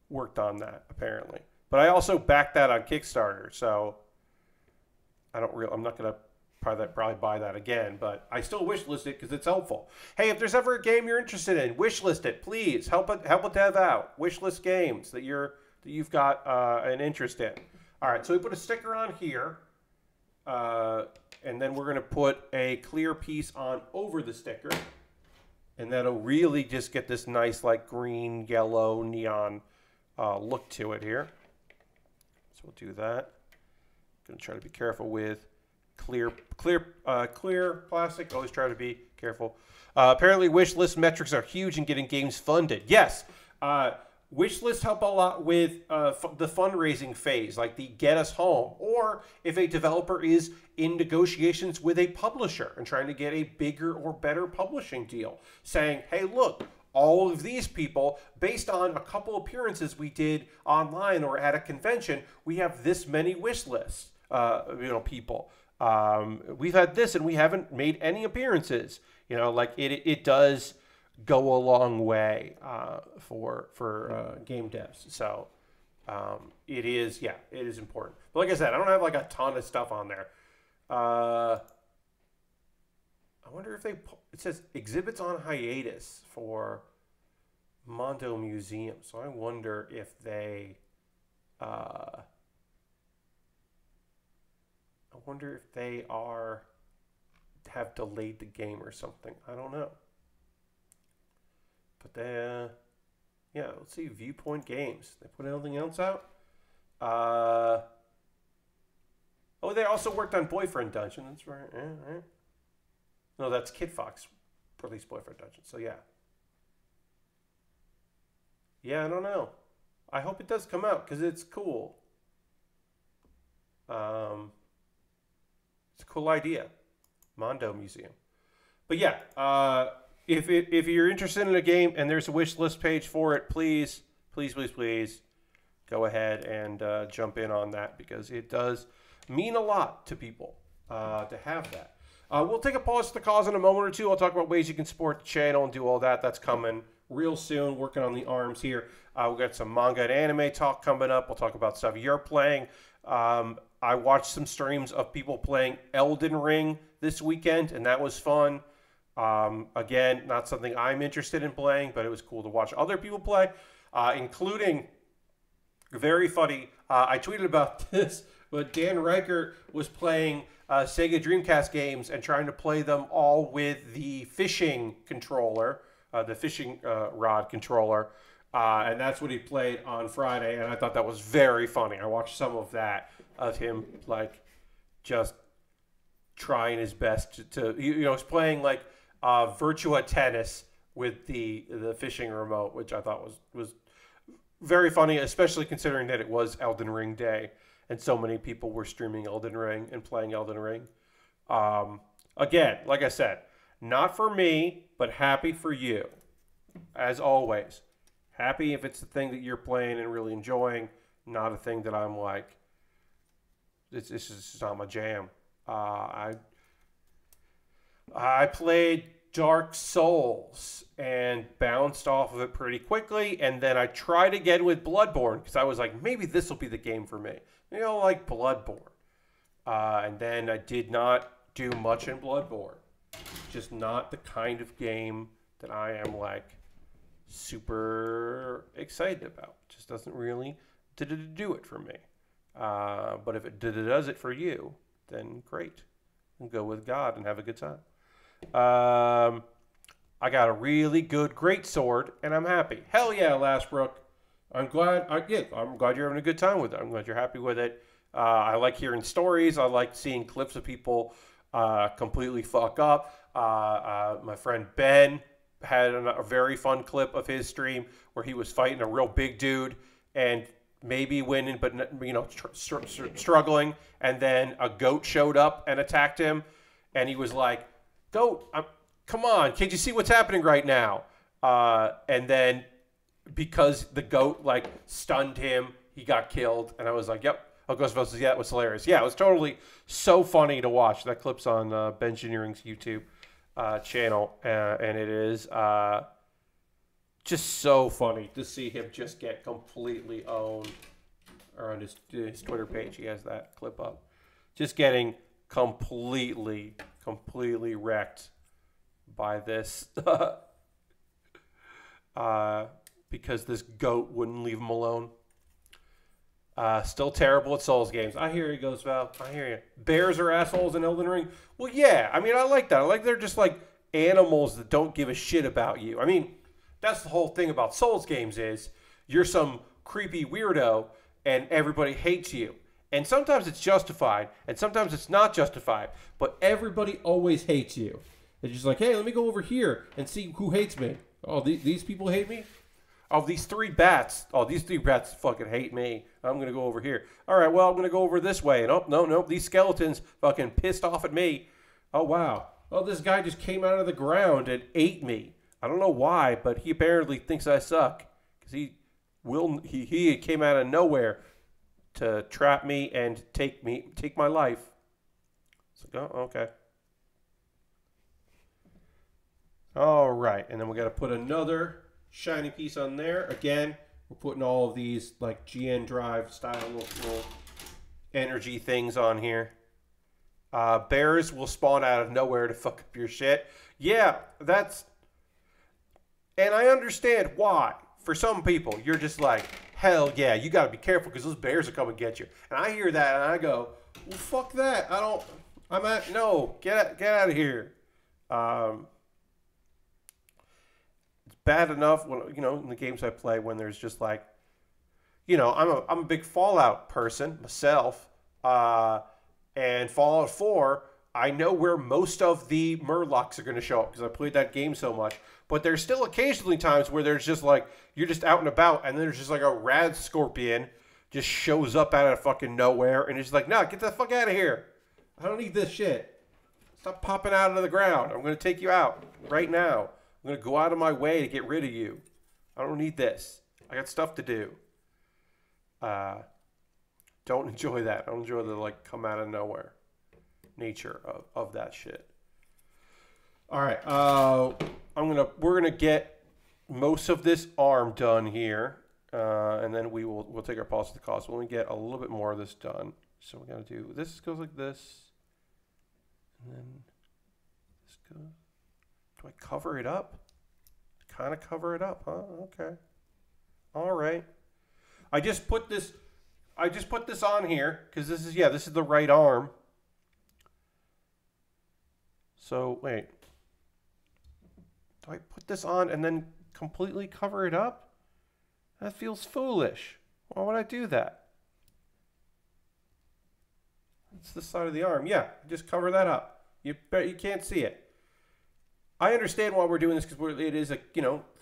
Speaker 1: worked on that apparently. But I also backed that on Kickstarter, so I'm not gonna probably buy that again, but I still wishlist it because it's helpful. Hey, if there's ever a game you're interested in, wishlist it, please. Help a dev out. Wishlist games that you've got an interest in. All right, so we put a sticker on here. And then we're going to put a clear piece on over the sticker. And that'll really just get this nice like green, yellow, neon look to it here. So we'll do that. Going to try to be careful with clear plastic. Always try to be careful. Apparently wish list metrics are huge in getting games funded. Yes. Wish lists help a lot with the fundraising phase, like the get us home, or if a developer is in negotiations with a publisher and trying to get a bigger or better publishing deal, saying, hey, look, all of these people, based on a couple appearances we did online or at a convention, we have this many wish lists, people. We've had this and we haven't made any appearances. Like it does go a long way for game devs. So it is important. But like I said, I don't have like a ton of stuff on there. I wonder if it says exhibits on hiatus for Mondo Museum. So I wonder if they have delayed the game or something. I don't know. But let's see, Viewpoint Games. They put anything else out? They also worked on Boyfriend Dungeon. That's right. Yeah, right. No, that's Kid Fox released Boyfriend Dungeon. So yeah. Yeah, I don't know. I hope it does come out because it's cool. It's a cool idea. Mondo Museum. But yeah, if you're interested in a game and there's a wish list page for it, please go ahead and jump in on that because it does mean a lot to people to have that. We'll take a pause to the cause in a moment or two. I'll talk about ways you can support the channel and do all that. That's coming real soon. Working on the arms here. We've got some manga and anime talk coming up. We'll talk about stuff you're playing. I watched some streams of people playing Elden Ring this weekend, and that was fun. Again, not something I'm interested in playing, but it was cool to watch other people play, including, very funny, I tweeted about this, but Dan Reichert was playing Sega Dreamcast games and trying to play them all with the fishing controller, the fishing rod controller, and that's what he played on Friday, and I thought that was very funny. I watched some of that, of him, like, just trying his best to he's playing, like, Virtua Tennis with the fishing remote, which I thought was very funny, especially considering that it was Elden Ring Day and so many people were streaming Elden Ring and playing Elden Ring. Again, like I said, not for me, but happy for you. As always, happy if it's the thing that you're playing and really enjoying, not a thing that I'm like, this is not my jam. I played Dark Souls and bounced off of it pretty quickly, and then I tried again with Bloodborne because I was like, maybe this will be the game for me. Like Bloodborne. And then I did not do much in Bloodborne. Just not the kind of game that I am like super excited about. Just doesn't really do it for me. But if it does it for you, then great. And go with God and have a good time. I got a really good great sword, and I'm happy. Hell yeah, Lastbrook. I'm glad you're having a good time with it. I'm glad you're happy with it. I like hearing stories. I like seeing clips of people completely fuck up. My friend Ben had a very fun clip of his stream where he was fighting a real big dude and maybe winning, but struggling. And then a goat showed up and attacked him, and he was like, "Goat, come on, can't you see what's happening right now?" And then because the goat like stunned him, he got killed. And I was like, "Yep." Ghostbusters, yeah, it was hilarious. Yeah, it was totally so funny to watch. That clip's on Bengineering's YouTube channel, and it is just so funny to see him just get completely owned. Or on his Twitter page, he has that clip up. Just getting completely wrecked by this because this goat wouldn't leave him alone. Still terrible at Souls games. I hear you, goes Val. I hear you. Bears are assholes in Elden Ring. Well, yeah. I mean, I like that. I like they're just like animals that don't give a shit about you. I mean, that's the whole thing about Souls games is you're some creepy weirdo and everybody hates you. And sometimes it's justified, and sometimes it's not justified. But everybody always hates you. It's just like, hey, let me go over here and see who hates me. Oh, these people hate me? Oh, these three bats. Oh, these three bats fucking hate me. I'm going to go over here. All right, well, I'm going to go over this way. And oh, no, these skeletons fucking pissed off at me. Oh, wow. Oh, this guy just came out of the ground and ate me. I don't know why, but he apparently thinks I suck. Because he came out of nowhere to trap me and take my life. It's like, oh, okay. All right, and then we got to put another shiny piece on there. Again, we're putting all of these like GN drive style little energy things on here. Bears will spawn out of nowhere to fuck up your shit. Yeah, and I understand why. For some people, you're just like, hell yeah, you got to be careful because those bears will come and get you. And I hear that and I go, well, fuck that. No, get out of here. Bad enough when in the games I play when there's just like, I'm a big Fallout person myself, and Fallout 4, I know where most of the Murlocs are going to show up because I played that game so much. But there's still occasionally times where there's just like you're just out and about and there's just like a rad scorpion just shows up out of fucking nowhere and it's like, no, get the fuck out of here. I don't need this shit. Stop popping out of the ground. I'm going to take you out right now. I'm going to go out of my way to get rid of you. I don't need this. I got stuff to do. Don't enjoy that. I don't enjoy the like come out of nowhere nature of that shit. All right. We're gonna get most of this arm done here, and then we'll take our pulse to the cost. We'll only get a little bit more of this done. So we gotta do this goes like this, and then this goes. Do I cover it up? Kind of cover it up, huh? Okay. All right. I just put this on here because this is the right arm. So wait. Do I put this on and then completely cover it up? That feels foolish. Why would I do that? It's the side of the arm. Yeah, just cover that up. You can't see it. I understand why we're doing this because it is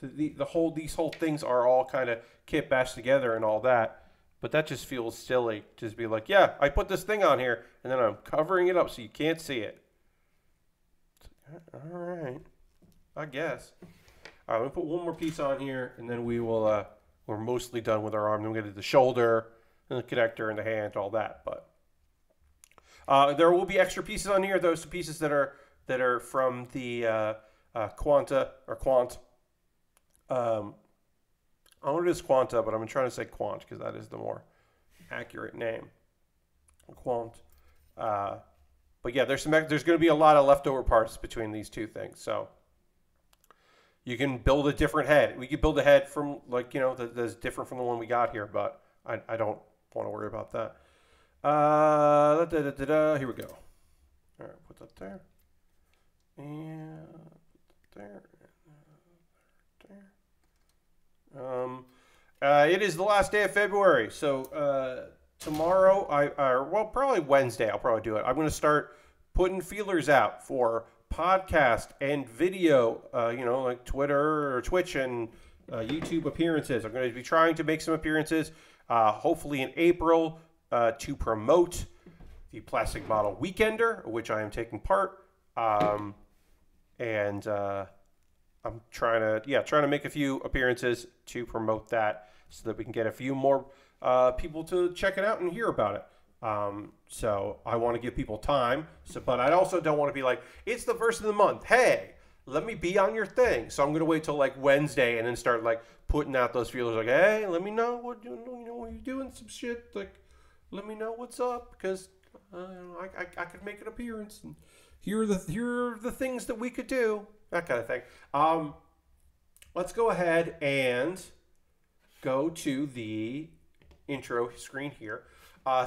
Speaker 1: these whole things are all kind of kit bashed together and all that. But that just feels silly. Just be like, yeah, I put this thing on here and then I'm covering it up so you can't see it. All right. I guess. All right, we'll put one more piece on here, and then we will. We're mostly done with our arm. Then we get to the shoulder, and the connector, and the hand, all that. But there will be extra pieces on here. Those pieces that are from the Quanta or Quant. I know it is Quanta, but I'm trying to say Quant because that is the more accurate name. Quant. But yeah, there's going to be a lot of leftover parts between these two things, so. You can build a different head. We could build a head from, that's different from the one we got here, but I don't want to worry about that. Here we go. All right, put that there. And there. It is the last day of February, so tomorrow, probably Wednesday, I'll probably do it. I'm going to start putting feelers out for podcast and video, like Twitter or Twitch and YouTube appearances. I'm going to be trying to make some appearances, hopefully in April, to promote the Plastic Model Weekender, which I am taking part. I'm trying to make a few appearances to promote that so that we can get a few more people to check it out and hear about it. So I want to give people time, but I also don't want to be like, it's the first of the month. Hey, let me be on your thing. So I'm going to wait till like Wednesday and then start like putting out those feelers like, hey, let me know what you're doing some shit. Like, let me know what's up because I could make an appearance and here are the things that we could do. That kind of thing. Let's go ahead and go to the intro screen here.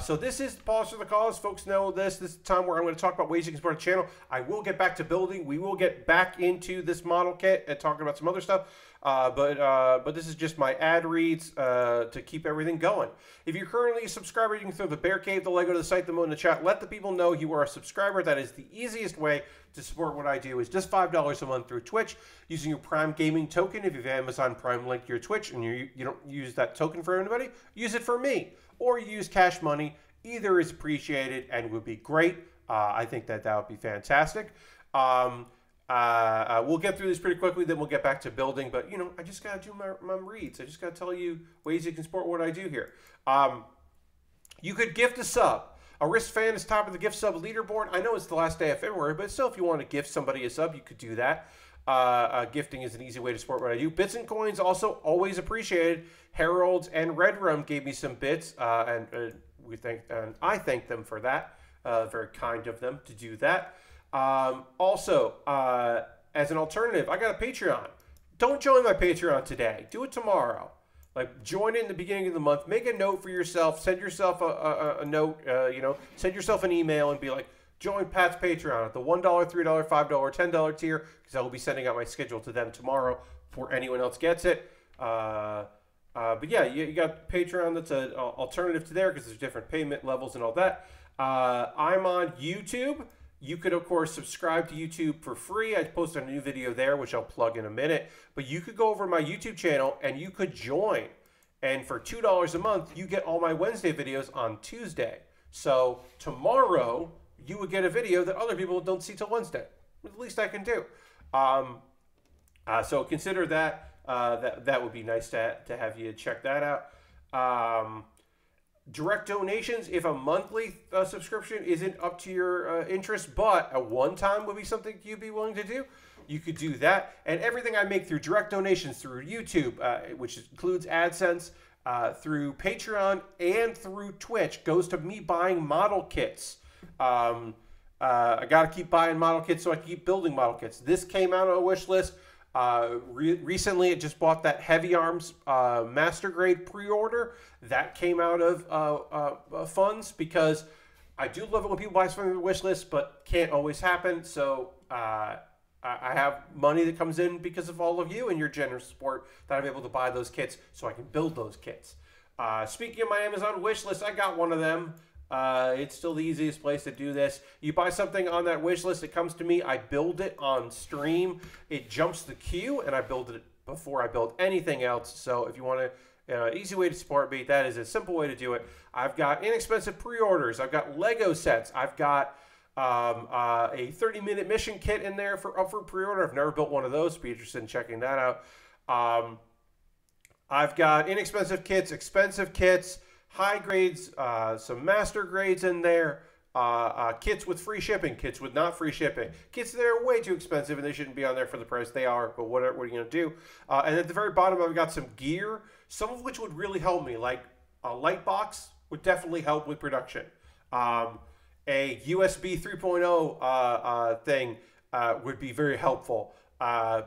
Speaker 1: So this is Pause for the Cause. Folks know this. This is the time where I'm going to talk about ways you can support the channel. I will get back to building. We will get back into this model kit and talking about some other stuff. But this is just my ad reads to keep everything going. If you're currently a subscriber, you can throw the Bear Cave, the Lego, the site, the mode in the chat. Let the people know you are a subscriber. That is the easiest way to support what I do. Is just $5 a month through Twitch using your Prime Gaming token. If you have Amazon Prime linked to your Twitch and you don't use that token for anybody, use it for me. Or use cash money. Either is appreciated and would be great. I think that would be fantastic. We'll get through this pretty quickly, then we'll get back to building. But, you know, I just got to do my reads. I just got to tell you ways you can support what I do here. You could gift a sub. A wrist fan is top of the gift sub leaderboard. I know it's the last day of February, but still, if you want to gift somebody a sub, you could do that. Gifting is an easy way to support what I do. Bits and coins also always appreciated. Harold and Red Rum gave me some bits, and I thank them for that. Very kind of them to do that. Also, as an alternative, I got a Patreon. Don't join my Patreon today. Do it tomorrow. Like, join it in the beginning of the month. Make a note for yourself. Send yourself a note. Send yourself an email and be like, join Pat's Patreon at the $1, $3, $5, $10 tier, because I will be sending out my schedule to them tomorrow before anyone else gets it. But yeah, you got Patreon that's an alternative to there because there's different payment levels and all that. I'm on YouTube. You could, of course, subscribe to YouTube for free. I posted a new video there, which I'll plug in a minute. But you could go over to my YouTube channel and you could join. And for $2 a month, you get all my Wednesday videos on Tuesday. So tomorrow, you would get a video that other people don't see till Wednesday. At least I can do. So consider that. That would be nice to have you check that out. Direct donations, if a monthly subscription isn't up to your interest, but a one-time would be something you'd be willing to do, you could do that. And everything I make through direct donations through YouTube, which includes AdSense, through Patreon, and through Twitch, goes to me buying model kits. I got to keep buying model kits so I can keep building model kits. This came out on a wish list. Recently, it just bought that Heavy Arms Master Grade pre-order. That came out of funds because I do love it when people buy something on the wish list, but can't always happen. So I have money that comes in because of all of you and your generous support that I'm able to buy those kits so I can build those kits. Speaking of my Amazon wish list, I got one of them. It's still the easiest place to do this. You buy something on that wish list, it comes to me, I build it on stream, it jumps the queue, and I build it before I build anything else. So if you want to, easy way to support me, that is a simple way to do it. I've got inexpensive pre-orders, I've got Lego sets, I've got a 30-minute mission kit in there up for pre-order. I've never built one of those, be interested in checking that out. I've got inexpensive kits, expensive kits, high grades, some master grades in there, kits with free shipping, kits with not free shipping, kits that are way too expensive and they shouldn't be on there for the price they are, but what are you going to do? And at the very bottom, I've got some gear, some of which would really help me, like a light box would definitely help with production. A USB 3.0 thing would be very helpful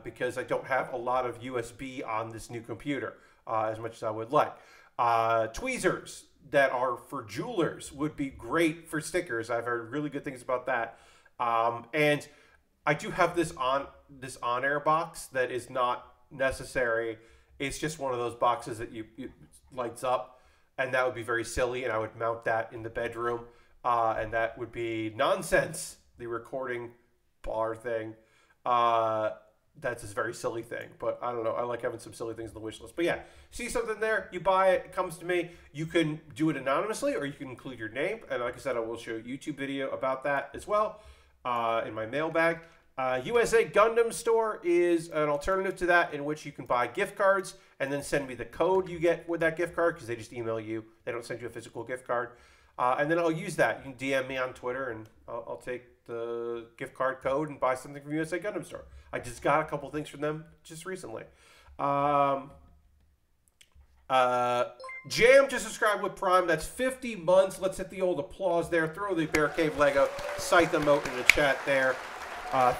Speaker 1: because I don't have a lot of USB on this new computer as much as I would like. Tweezers that are for jewelers would be great for stickers. I've heard really good things about that. And I do have this on-air box that is not necessary. It's just one of those boxes that you lights up, and that would be very silly, and I would mount that in the bedroom, and that would be nonsense, the recording bar thing. That's a very silly thing, but I don't know. I like having some silly things on the wish list. But yeah, see something there, you buy it, it comes to me. You can do it anonymously, or you can include your name. And like I said, I will show a YouTube video about that as well in my mailbag. USA Gundam Store is an alternative to that, in which you can buy gift cards and then send me the code you get with that gift card, because they just email you. They don't send you a physical gift card. And then I'll use that. You can DM me on Twitter, and I'll take the gift card code and buy something from USA Gundam Store. I just got a couple things from them just recently. Jam just subscribed with Prime. That's 50 months. Let's hit the old applause there. Throw the Bear Cave Lego site emote in the chat there.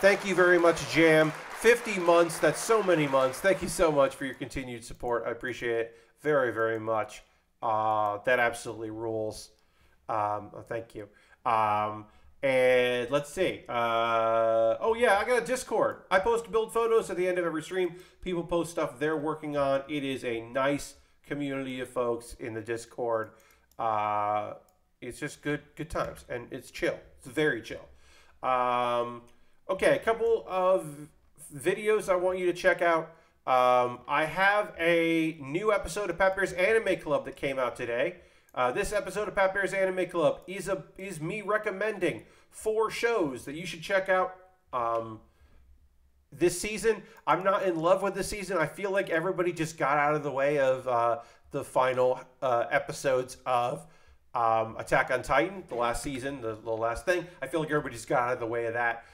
Speaker 1: Thank you very much, Jam. 50 months. That's so many months. Thank you so much for your continued support. I appreciate it very, very much. That absolutely rules. Thank you. And let's see. Oh yeah, I got a Discord. I post build photos at the end of every stream. People post stuff they're working on. It is a nice community of folks in the Discord. It's just good times, and it's chill. It's very chill. Okay, a couple of videos I want you to check out. I have a new episode of Pat Bear's Anime Club that came out today. This episode of Pat Bear's Anime Club is me recommending 4 shows that you should check out this season. I'm not in love with this season. I feel like everybody just got out of the way of the final episodes of Attack on Titan, the last season, the last thing. I feel like everybody just got out of the way of that.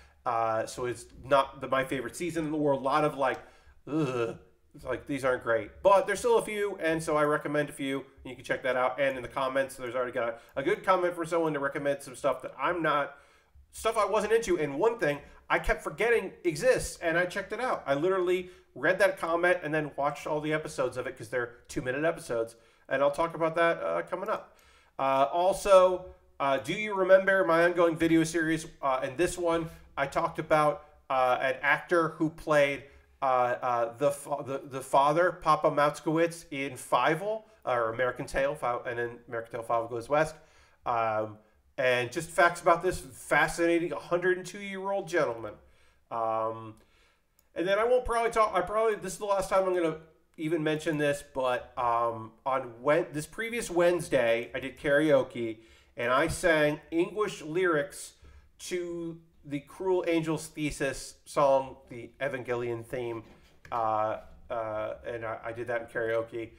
Speaker 1: So it's not my favorite season in the world. A lot of like, ugh. It's like, these aren't great, but there's still a few, and so I recommend a few, and you can check that out. And in the comments, there's already got a good comment from someone to recommend some stuff that stuff I wasn't into. And one thing I kept forgetting exists, and I checked it out. I literally read that comment and then watched all the episodes of it because they're 2-minute episodes, and I'll talk about that coming up. Also, Do You Remembaer, my ongoing video series? In this one, I talked about an actor who played the father, Papa Moutzkowitz, in Fievel, or American Tail, and then American Tail Fievel Goes West. And just facts about this fascinating 102-year-old gentleman. And then I won't probably talk, this is the last time I'm going to even mention this, but this previous Wednesday, I did karaoke, and I sang English lyrics to the Cruel Angels Thesis song, the Evangelion theme, and I did that in karaoke.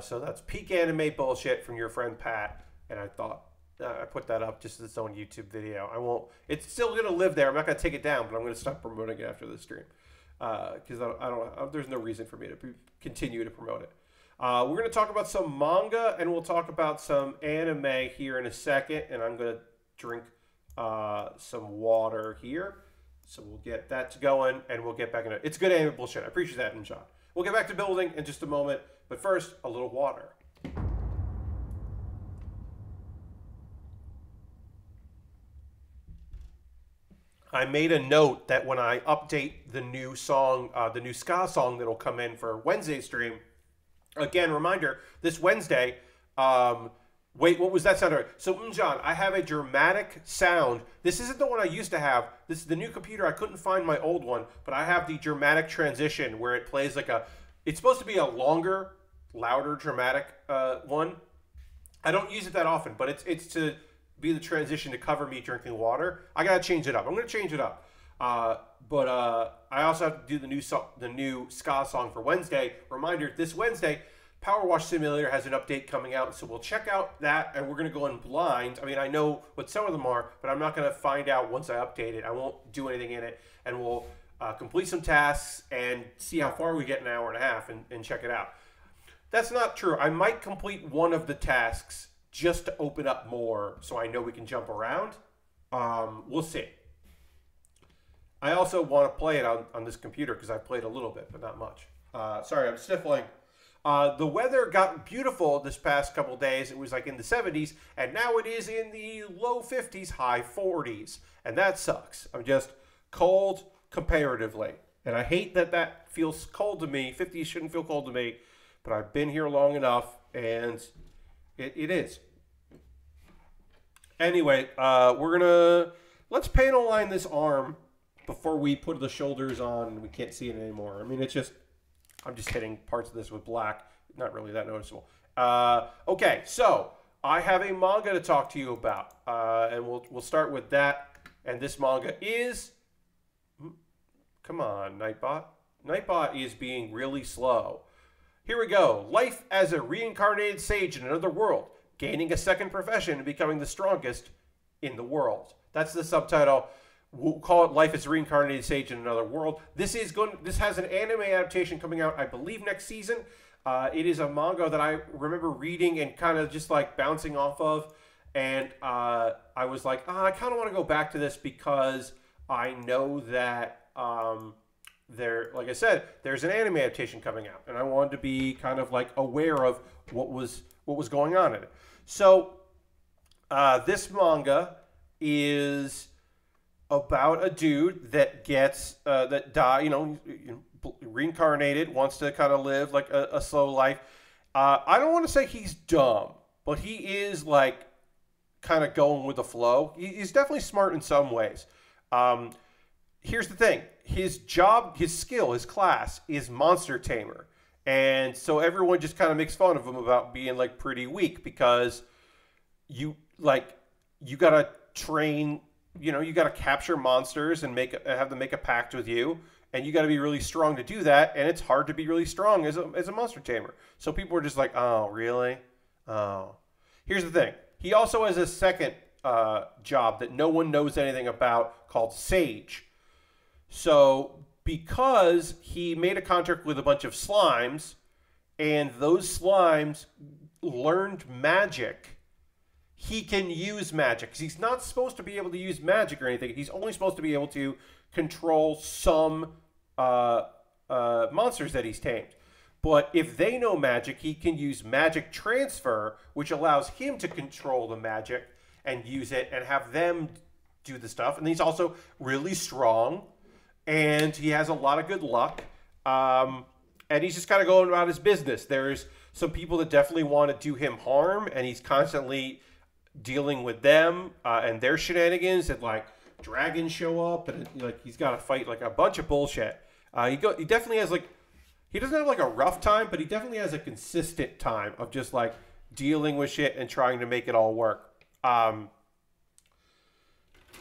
Speaker 1: So that's peak anime bullshit from your friend Pat, and I thought I put that up just as its own YouTube video. I won't. It's still gonna live there. I'm not gonna take it down, but I'm gonna stop promoting it after the stream because I don't. There's no reason for me to continue to promote it. We're gonna talk about some manga, and we'll talk about some anime here in a second, and I'm gonna drink some water here, so we'll get that going, and we'll get back into it. It's good anime bullshit. I appreciate that, John. We'll get back to building in just a moment, but first, a little water. I made a note that when I update the new song, the new ska song that'll come in for Wednesday's stream, again, reminder, this Wednesday, wait, what was that sound? So, John, I have a dramatic sound. This isn't the one I used to have. This is the new computer. I couldn't find my old one, but I have the dramatic transition where it plays like it's supposed to be a longer, louder, dramatic one. I don't use it that often, but it's to be the transition to cover me drinking water. I got to change it up. I'm going to change it up. But I also have to do the new ska song for Wednesday. Reminder, this Wednesday, Power Wash Simulator has an update coming out, so we'll check out that, and we're going to go in blind. I mean, I know what some of them are, but I'm not going to find out once I update it. I won't do anything in it, and we'll complete some tasks and see how far we get in an hour and a half and check it out. That's not true. I might complete one of the tasks just to open up more so I know we can jump around. We'll see. I also want to play it on this computer because I played a little bit, but not much. Sorry, I'm sniffling. The weather got beautiful this past couple days. It was like in the 70s, and now it is in the low 50s, high 40s. And that sucks. I'm just cold comparatively. And I hate that feels cold to me. 50s shouldn't feel cold to me, but I've been here long enough, and it is. Anyway, let's panel line this arm before we put the shoulders on and we can't see it anymore. I mean, I'm just hitting parts of this with black. Not really that noticeable. Okay, so I have a manga to talk to you about, and we'll start with that. And this manga is, come on, Nightbot. Nightbot is being really slow. Here we go. Life as a reincarnated sage in another world, gaining a second profession and becoming the strongest in the world. That's the subtitle. We'll call it Life as a Reincarnated Sage in Another World. This has an anime adaptation coming out, I believe, next season. It is a manga that I remember reading and kind of just like bouncing off of. And I was like, I kind of want to go back to this because I know that like I said, there's an anime adaptation coming out, and I wanted to be kind of like aware of what was going on in it. So this manga is about a dude that gets that die, reincarnated, wants to kind of live like a slow life. I don't want to say he's dumb, but he is like kind of going with the flow. He's definitely smart in some ways. Here's the thing. His job, his skill, his class is monster tamer. And so everyone just kind of makes fun of him about being like pretty weak because you got to train, you got to capture monsters and have them make a pact with you. And you got to be really strong to do that. And it's hard to be really strong as a monster tamer. So people are just like, oh, really? Oh. Here's the thing. He also has a second job that no one knows anything about called Sage. So because he made a contract with a bunch of slimes, and those slimes learned magic, he can use magic. 'Cause he's not supposed to be able to use magic or anything. He's only supposed to be able to control some monsters that he's tamed. But if they know magic, he can use magic transfer, which allows him to control the magic and use it and have them do the stuff. And he's also really strong, and he has a lot of good luck. And he's just kind of going about his business. There's some people that definitely want to do him harm, and he's constantly dealing with them and their shenanigans. And like dragons show up, and like he's got to fight like a bunch of bullshit. He definitely has like, he doesn't have like a rough time, but he definitely has a consistent time of just like dealing with shit and trying to make it all work.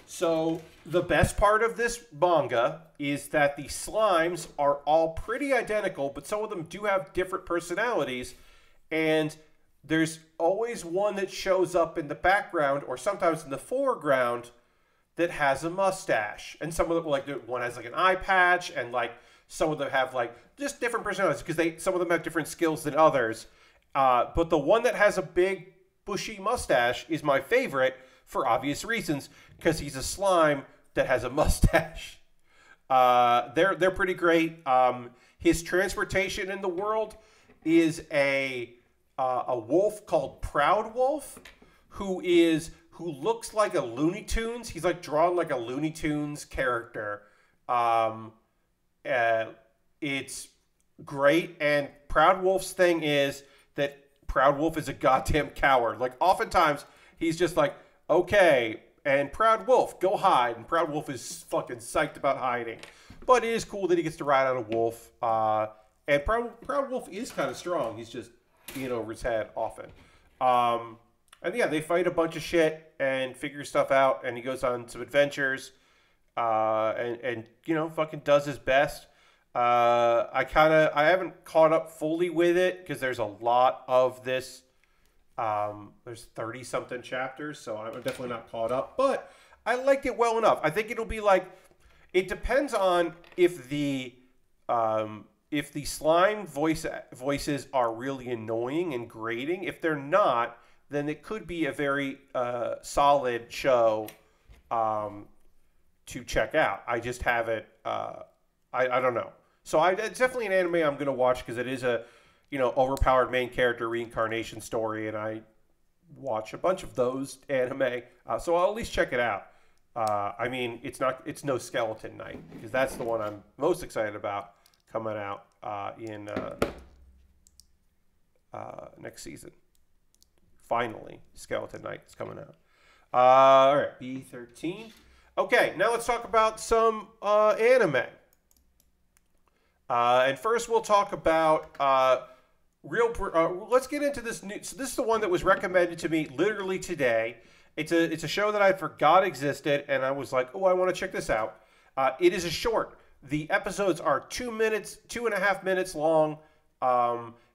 Speaker 1: So the best part of this manga is that the slimes are all pretty identical, but some of them do have different personalities. And there's always one that shows up in the background or sometimes in the foreground that has a mustache. And some of them, like one has like an eye patch, and like some of them have like just different personalities because some of them have different skills than others. But the one that has a big bushy mustache is my favorite for obvious reasons, because he's a slime that has a mustache. They're pretty great. His transportation in the world is a wolf called Proud Wolf, who looks like a Looney Tunes. He's like drawn like a Looney Tunes character. It's great. And Proud Wolf's thing is that Proud Wolf is a goddamn coward. Like oftentimes he's just like, okay, and Proud Wolf, go hide. And Proud Wolf is fucking psyched about hiding. But it is cool that he gets to ride on a wolf. And Proud Wolf is kind of strong. He's just being over his head often. And yeah, they fight a bunch of shit and figure stuff out. And he goes on some adventures. And fucking does his best. I haven't caught up fully with it because there's a lot of this. There's 30-something chapters, so I'm definitely not caught up. But I liked it well enough. I think it'll be like, it depends on if the slime voices are really annoying and grating. If they're not, then it could be a very solid show to check out. I just haven't. I don't know. So it's definitely an anime I'm going to watch because it is a overpowered main character reincarnation story, and I watch a bunch of those anime, so I'll at least check it out. I mean, it's no Skeleton Knight because that's the one I'm most excited about coming out in next season. Finally, Skeleton Knight is coming out. All right, B13. Okay, now let's talk about some anime. And first, we'll talk about let's get into this new. So this is the one that was recommended to me literally today. It's a show that I forgot existed, and I was like, oh, I want to check this out. It is a short. The episodes are 2.5 minutes long.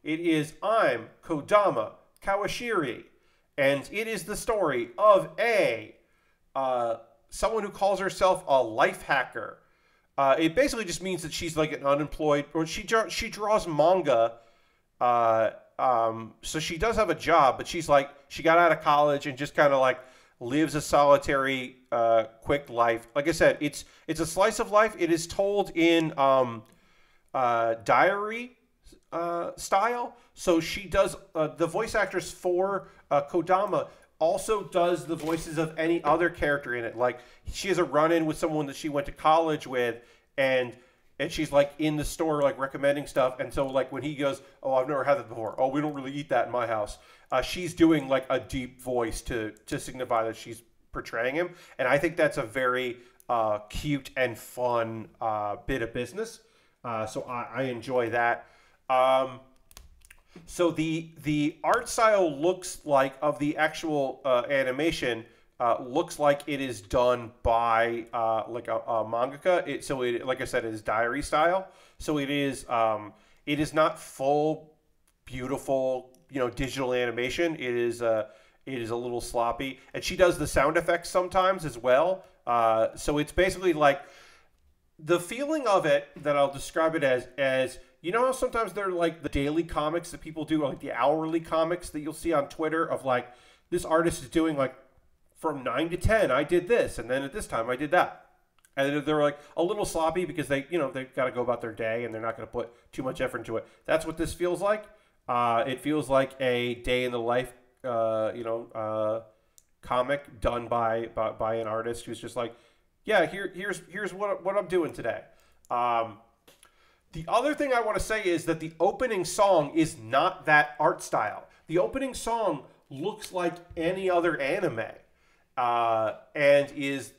Speaker 1: It is I'm Kodama Kawashiri, and it is the story of someone who calls herself a life hacker. It basically just means that she's like an unemployed, or she draws manga. So she does have a job, but she's like, she got out of college and just kind of like lives a solitary, quick life. Like I said, it's a slice of life. It is told in diary style. So she does the voice actress for Kodama also does the voices of any other character in it. Like she has a run-in with someone that she went to college with, and she's like in the store like recommending stuff, and so like when he goes, oh, I've never had that before, oh, we don't really eat that in my house, she's doing like a deep voice to signify that she's portraying him. And I think that's a very cute and fun bit of business, so I enjoy that. So the art style looks like, of the actual animation, looks like it is done by like a mangaka. So it, like I said, it is diary style. So it is not full, beautiful, digital animation. It is a little sloppy, and she does the sound effects sometimes as well. So it's basically like, the feeling of it that I'll describe it as how sometimes they're like the daily comics that people do, or like the hourly comics that you'll see on Twitter of like, this artist is doing like from 9 to 10, I did this, and then at this time I did that. And they're like a little sloppy because they got to go about their day and they're not going to put too much effort into it. That's what this feels like. It feels like a day in the life, comic done by an artist who's just like, yeah, here's what I'm doing today. The other thing I want to say is that the opening song is not that art style. The opening song looks like any other anime, and is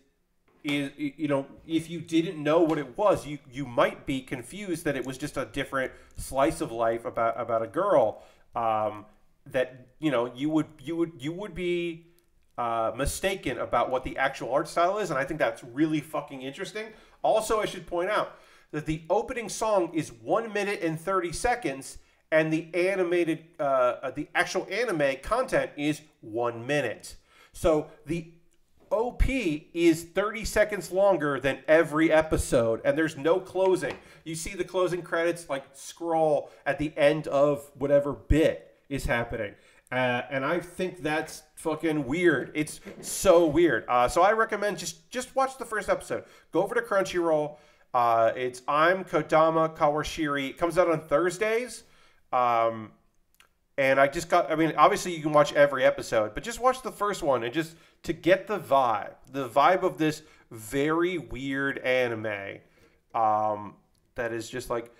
Speaker 1: if you didn't know what it was, you might be confused that it was just a different slice of life about a girl, that you would be mistaken about what the actual art style is, and I think that's really fucking interesting. Also, I should point out that the opening song is 1 minute and 30 seconds, and the actual anime content is 1 minute. So the OP is 30 seconds longer than every episode, and there's no closing. You see the closing credits like scroll at the end of whatever bit is happening. And I think that's fucking weird. It's so weird. So I recommend just watch the first episode. Go over to Crunchyroll. It's I'm Kodama Kawashiri. It comes out on Thursdays. And obviously you can watch every episode, but just watch the first one and just to get the vibe of this very weird anime, that is just like,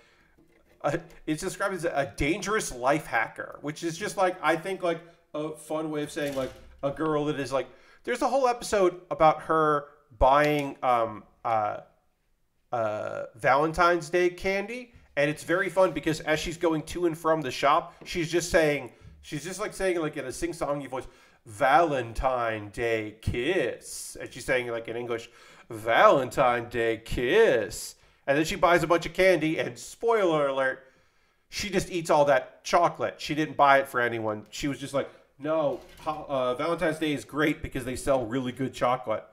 Speaker 1: it's described as a dangerous life hacker, which is just like, I think like a fun way of saying like a girl that is like, there's a whole episode about her buying Valentine's Day candy, and it's very fun because as she's going to and from the shop, she's just saying like in a sing-songy voice, Valentine Day kiss, and she's saying like in English, Valentine Day kiss. And then she buys a bunch of candy, and spoiler alert, she just eats all that chocolate. She didn't buy it for anyone. She was just like, no, Valentine's Day is great because they sell really good chocolate.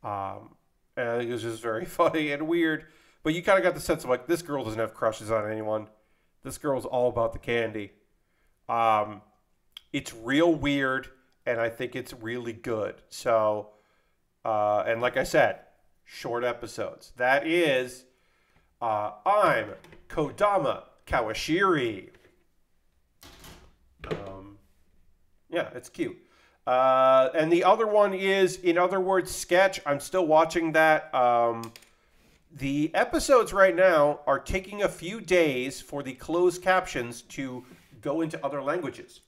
Speaker 1: And I think it was just very funny and weird. But you kind of got the sense of like, this girl doesn't have crushes on anyone. This girl's all about the candy. It's real weird, and I think it's really good. So, and like I said, short episodes. That is... I'm Kodama Kawashiri. Yeah, it's cute. And the other one is In Other Words Sketch. I'm still watching that. The episodes right now are taking a few days for the closed captions to go into other languages.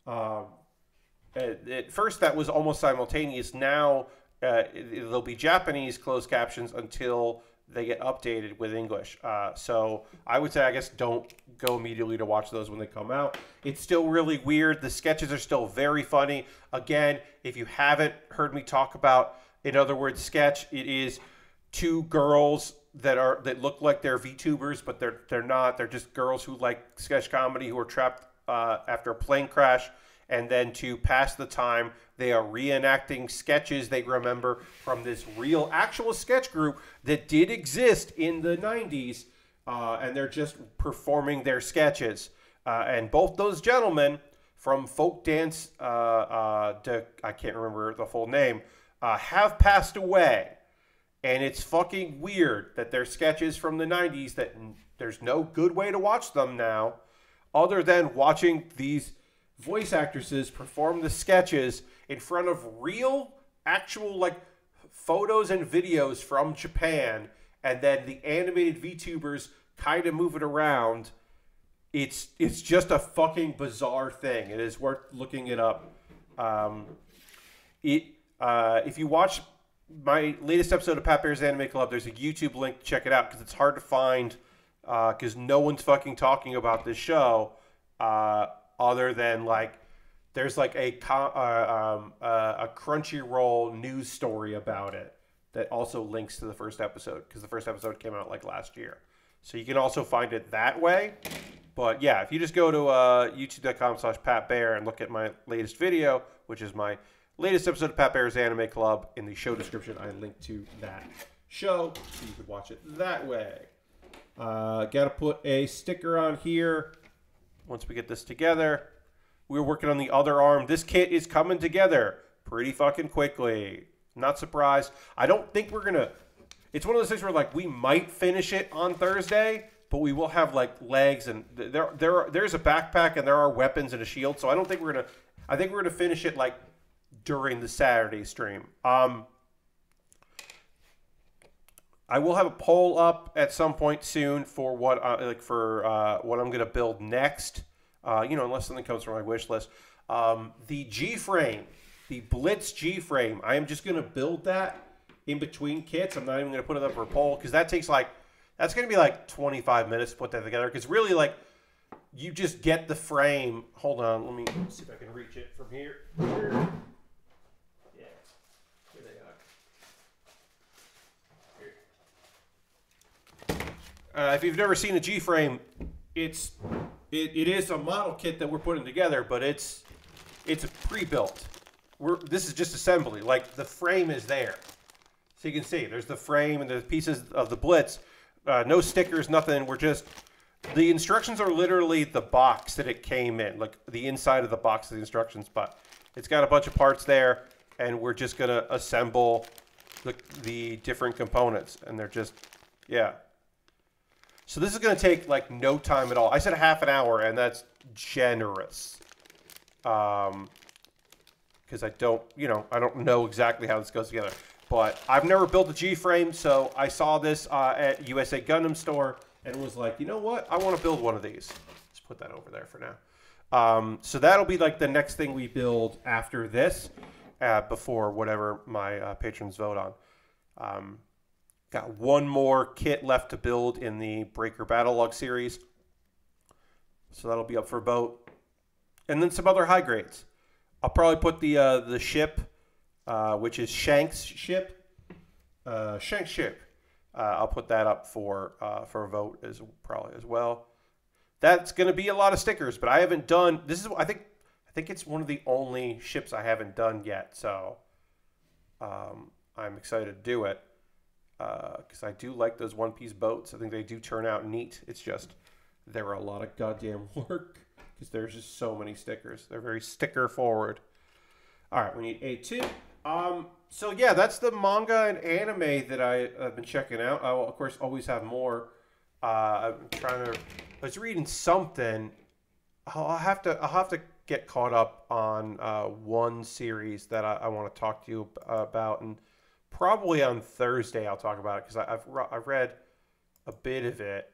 Speaker 1: At first, that was almost simultaneous. Now, there'll be Japanese closed captions until they get updated with English. So I would say, I guess, don't go immediately to watch those when they come out. It's still really weird. The sketches are still very funny. Again, if you haven't heard me talk about In Other Words Sketch, it is two girls that look like they're VTubers, but they're not. They're just girls who like sketch comedy who are trapped after a plane crash. And then to pass the time, they are reenacting sketches they remember from this real, actual sketch group that did exist in the 90s. And they're just performing their sketches. And both those gentlemen from folk dance, I can't remember the full name, have passed away. And it's fucking weird that they're sketches from the 90s that there's no good way to watch them now other than watching these voice actresses perform the sketches in front of real, actual, like, photos and videos from Japan, and then the animated VTubers kind of move it around. It's just a fucking bizarre thing. It is worth looking it up. If you watch my latest episode of Pat Bear's Anime Club, there's a YouTube link to check it out because it's hard to find because no one's fucking talking about this show other than like there's like a Crunchyroll news story about it that also links to the first episode because the first episode came out like last year. So you can also find it that way. But yeah, if you just go to youtube.com/PatBear and look at my latest video, which is my latest episode of Pat Bear's Anime Club, in the show description, I link to that show, so you could watch it that way. Got to put a sticker on here once we get this together. We're working on the other arm. This kit is coming together pretty fucking quickly. Not surprised. I don't think we're going to... It's one of those things where, like, we might finish it on Thursday, but we will have, like, legs, and there's a backpack, and there are weapons and a shield, so I don't think we're going to... I think we're going to finish it, like, during the Saturday stream. I will have a poll up at some point soon for what what I'm gonna build next. Unless something comes from my wish list. The G-frame, the Blitz G-frame. I am just gonna build that in between kits. I'm not even gonna put it up for a poll because that's gonna be like 25 minutes to put that together. Because really, like, you just get the frame. Hold on, let me see if I can reach it from here. If you've never seen a G-frame, it is a model kit that we're putting together, but it's pre-built. This is just assembly. Like, the frame is there, so you can see there's the frame and the pieces of the Blitz. No stickers, nothing. The instructions are literally the box that it came in, like the inside of the box of the instructions. But it's got a bunch of parts there, and we're just gonna assemble the different components, and they're just So this is going to take, like, no time at all. I said half an hour, and that's generous. Because I don't know exactly how this goes together. But I've never built a G-frame, so I saw this at USA Gundam store, and was like, you know what? I want to build one of these. Let's put that over there for now. So that'll be, like, the next thing we build after this, before whatever my patrons vote on. Got one more kit left to build in the Breaker Battle Log series. So that'll be up for vote. And then some other high grades. I'll probably put the ship, which is Shank's ship. Shank's ship. I'll put that up for a vote as well. That's going to be a lot of stickers, but I haven't done... I think it's one of the only ships I haven't done yet. So I'm excited to do it. Because I do like those one-piece boats. I think they do turn out neat. It's just they're a lot of goddamn work because there's just so many stickers. They're very sticker forward. All right, we need A2. So yeah, that's the manga and anime that I've been checking out. I will, of course, always have more. I was reading something. I'll have to get caught up on one series that I want to talk to you about, and probably on Thursday I'll talk about it because I've read a bit of it.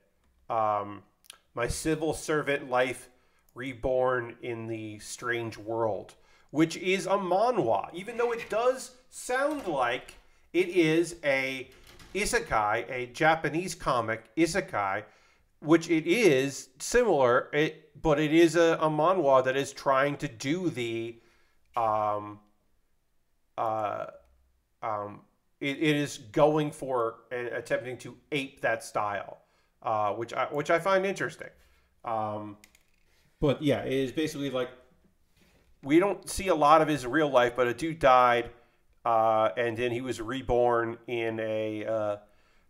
Speaker 1: My Civil Servant Life Reborn in the Strange World, which is a manhwa, even though it does sound like it is a isekai, a Japanese comic isekai, which it is similar, but it is a manhwa that is trying to do the it is going for and attempting to ape that style, which I find interesting. But yeah, it is basically like we don't see a lot of his real life, but a dude died, and then he was reborn in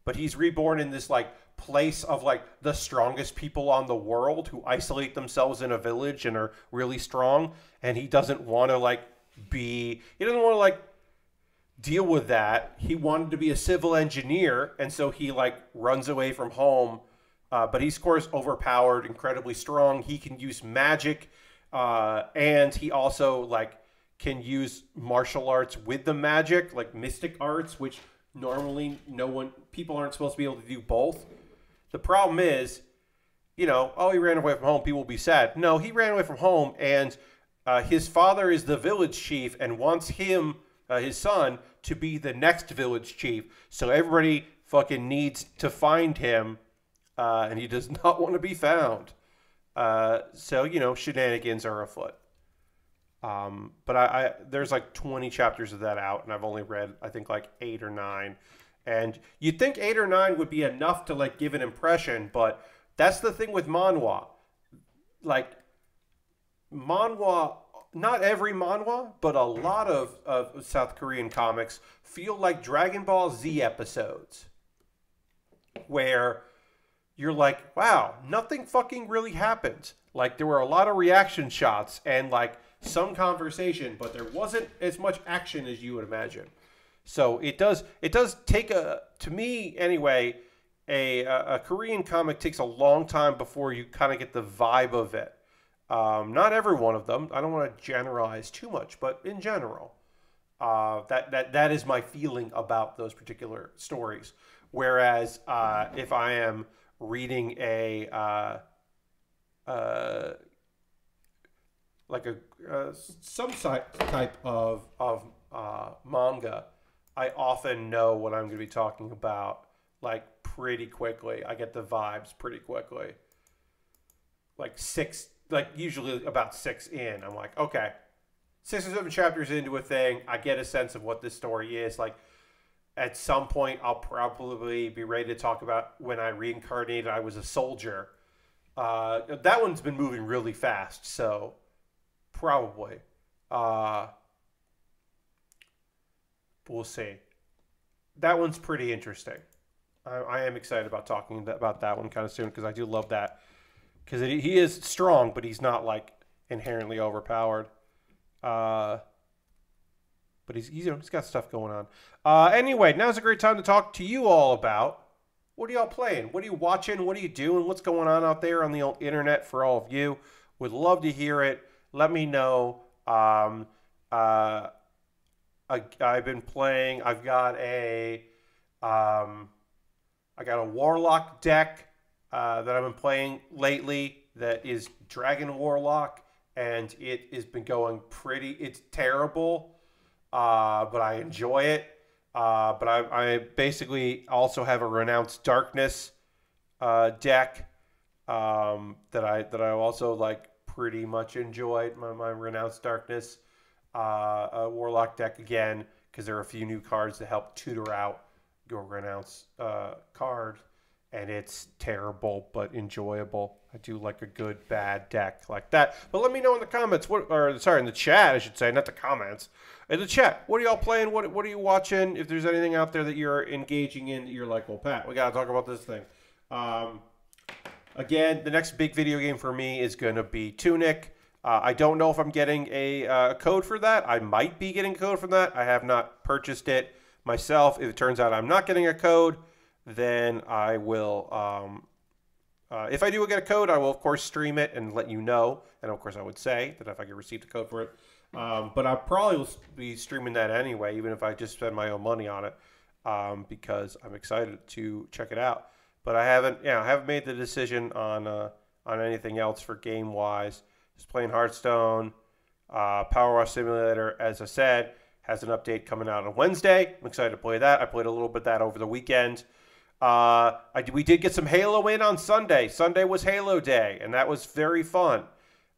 Speaker 1: but he's reborn in this like place of like the strongest people on the world who isolate themselves in a village and are really strong, and he doesn't want to like deal with that. He wanted to be a civil engineer, and so he like runs away from home. But he's of course overpowered, incredibly strong. He can use magic, and he also like can use martial arts with the magic, like mystic arts, which normally people aren't supposed to be able to do both. The problem is, he ran away from home, people will be sad. No, he ran away from home, and his father is the village chief and wants him, his son, to be the next village chief. So everybody fucking needs to find him, and he does not want to be found. So, shenanigans are afoot. But there's like 20 chapters of that out, and I've only read, I think, like 8 or 9. And you'd think 8 or 9 would be enough to like give an impression, but that's the thing with manhwa. Like, manhwa, not every manhwa, but a lot of South Korean comics feel like Dragon Ball Z episodes, where you're like, wow, nothing fucking really happened. Like, there were a lot of reaction shots and like some conversation, but there wasn't as much action as you would imagine. So it does take to me anyway, a Korean comic takes a long time before you kind of get the vibe of it. Not every one of them. I don't want to generalize too much, but in general, that is my feeling about those particular stories. Whereas if I am reading some type of manga, I often know what I'm going to be talking about like pretty quickly. I get the vibes pretty quickly. Usually about 6 in, I'm like, okay, 6 or 7 chapters into a thing, I get a sense of what this story is. Like, at some point, I'll probably be ready to talk about when I reincarnated, I was a soldier. That one's been moving really fast, so probably. We'll see. That one's pretty interesting. I am excited about talking about that one kind of soon, because I do love that. Because he is strong, but he's not like inherently overpowered. But he's got stuff going on. Anyway, now's a great time to talk to you all about what are y'all playing? What are you watching? What are you doing? What's going on out there on the old internet for all of you? Would love to hear it. Let me know. I've been playing. I've got a Warlock deck that I've been playing lately. That is Dragon Warlock, and it has been going pretty. It's terrible, but I enjoy it. But I basically also have a Renounced Darkness deck that I also like pretty much enjoyed. My Renounced Darkness Warlock deck again, because there are a few new cards that help tutor out your Renounce card, and it's terrible but enjoyable. I do like a good bad deck like that. But let me know in the comments, in the chat, I should say, not the comments. In the chat, what are y'all playing? What are you watching? If there's anything out there that you're engaging in that you're like, well, Pat, we got to talk about this thing. Again, the next big video game for me is going to be Tunic. I don't know if I'm getting a code for that. I might be getting a code for that. I have not purchased it myself. If it turns out I'm not getting a code, then I will, if I do get a code, I will, of course, stream it and let you know. And, of course, I would say that if I get received a code for it. But I probably will be streaming that anyway, even if I just spend my own money on it, because I'm excited to check it out. But I haven't made the decision on anything else for game-wise. Just playing Hearthstone. Power Wash Simulator, as I said, has an update coming out on Wednesday. I'm excited to play that. I played a little bit of that over the weekend. We did get some Halo in on Sunday. Sunday was Halo Day, and that was very fun.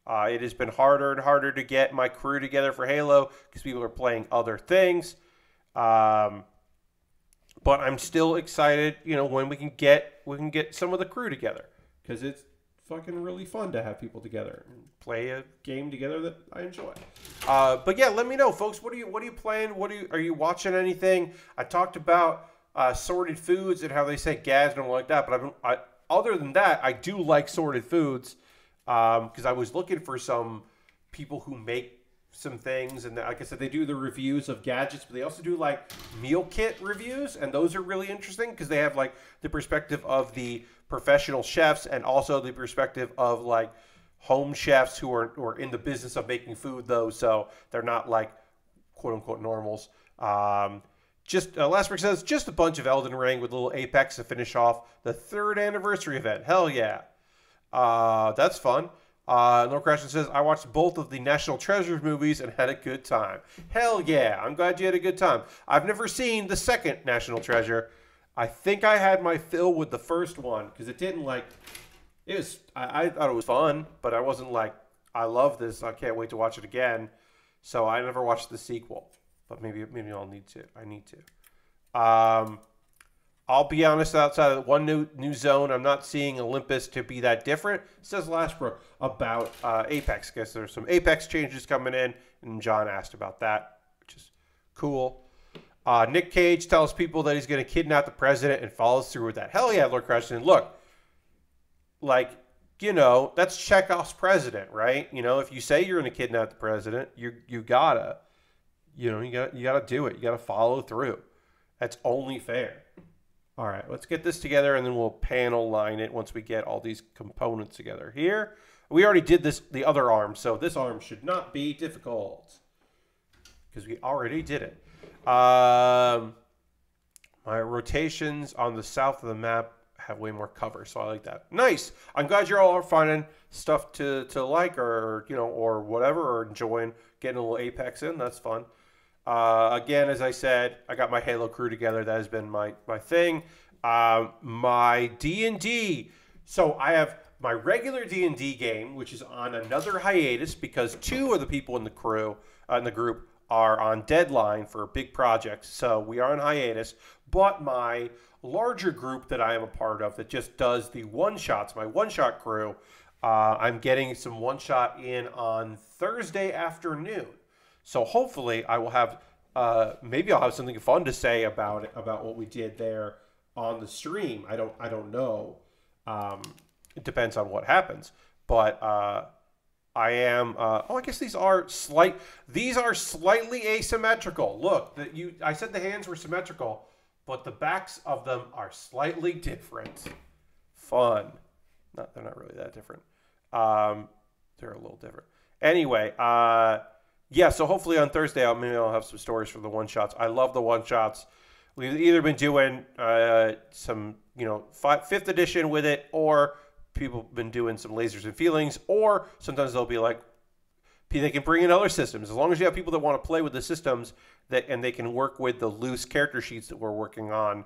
Speaker 1: It has been harder and harder to get my crew together for Halo because people are playing other things. But I'm still excited, when we can get some of the crew together, because it's fucking really fun to have people together and play a game together that I enjoy. But yeah, let me know, folks. What are you playing? Are you watching anything? I talked about Sorted Foods and how they say gads and all like that. But other than that, I do like Sorted Foods because I was looking for some people who make some things, and like I said, they do the reviews of gadgets, but they also do like meal kit reviews, and those are really interesting because they have like the perspective of the professional chefs and also the perspective of like home chefs who are in the business of making food, though, so they're not like quote unquote normals. Last week says just a bunch of Elden Ring with a little Apex to finish off the 3rd anniversary event. Hell yeah. That's fun. No Question says, I watched both of the National Treasures movies and had a good time. Hell yeah. I'm glad you had a good time. I've never seen the second National Treasure. I think I had my fill with the first one because it didn't like, I thought it was fun, but I wasn't like, I love this. I can't wait to watch it again. So I never watched the sequel, but maybe I'll need to. I need to. I'll be honest, outside of one new zone, I'm not seeing Olympus to be that different. Says Lashbrook about Apex. Guess there's some Apex changes coming in, and John asked about that, which is cool. Nick Cage tells people that he's going to kidnap the president and follows through with that. Hell yeah, Lord Creston. Look, like, you know, that's Chekhov's president, right? You know, if you say you're going to kidnap the president, you gotta do it. You gotta follow through. That's only fair. All right, let's get this together, and then we'll panel line it once we get all these components together here. We already did the other arm, so this arm should not be difficult because we already did it. My rotations on the south of the map have way more cover, so I like that. Nice. I'm glad you're all finding stuff to like, or or whatever, or enjoying getting a little Apex in. That's fun. Again, as I said, I got my Halo crew together. That has been my thing. My D&D. So I have my regular D&D game, which is on another hiatus because 2 of the people in the crew, in the group, are on deadline for big projects. So we are on hiatus. But my larger group that I am a part of that just does the one-shots, my one-shot crew, I'm getting some one-shot in on Thursday afternoon. So hopefully I will have, maybe I'll have something fun to say about it, about what we did there on the stream. I don't know. It depends on what happens. But I am. I guess these are slightly asymmetrical. Look, I said the hands were symmetrical, but the backs of them are slightly different. Fun. They're not really that different. They're a little different. Anyway. Yeah, so hopefully on Thursday, maybe I'll have some stories from the one-shots. I love the one-shots. We've either been doing some, 5th edition with it, or people have been doing some lasers and feelings, or sometimes they'll be like, they can bring in other systems. As long as you have people that want to play with the systems and they can work with the loose character sheets that we're working on,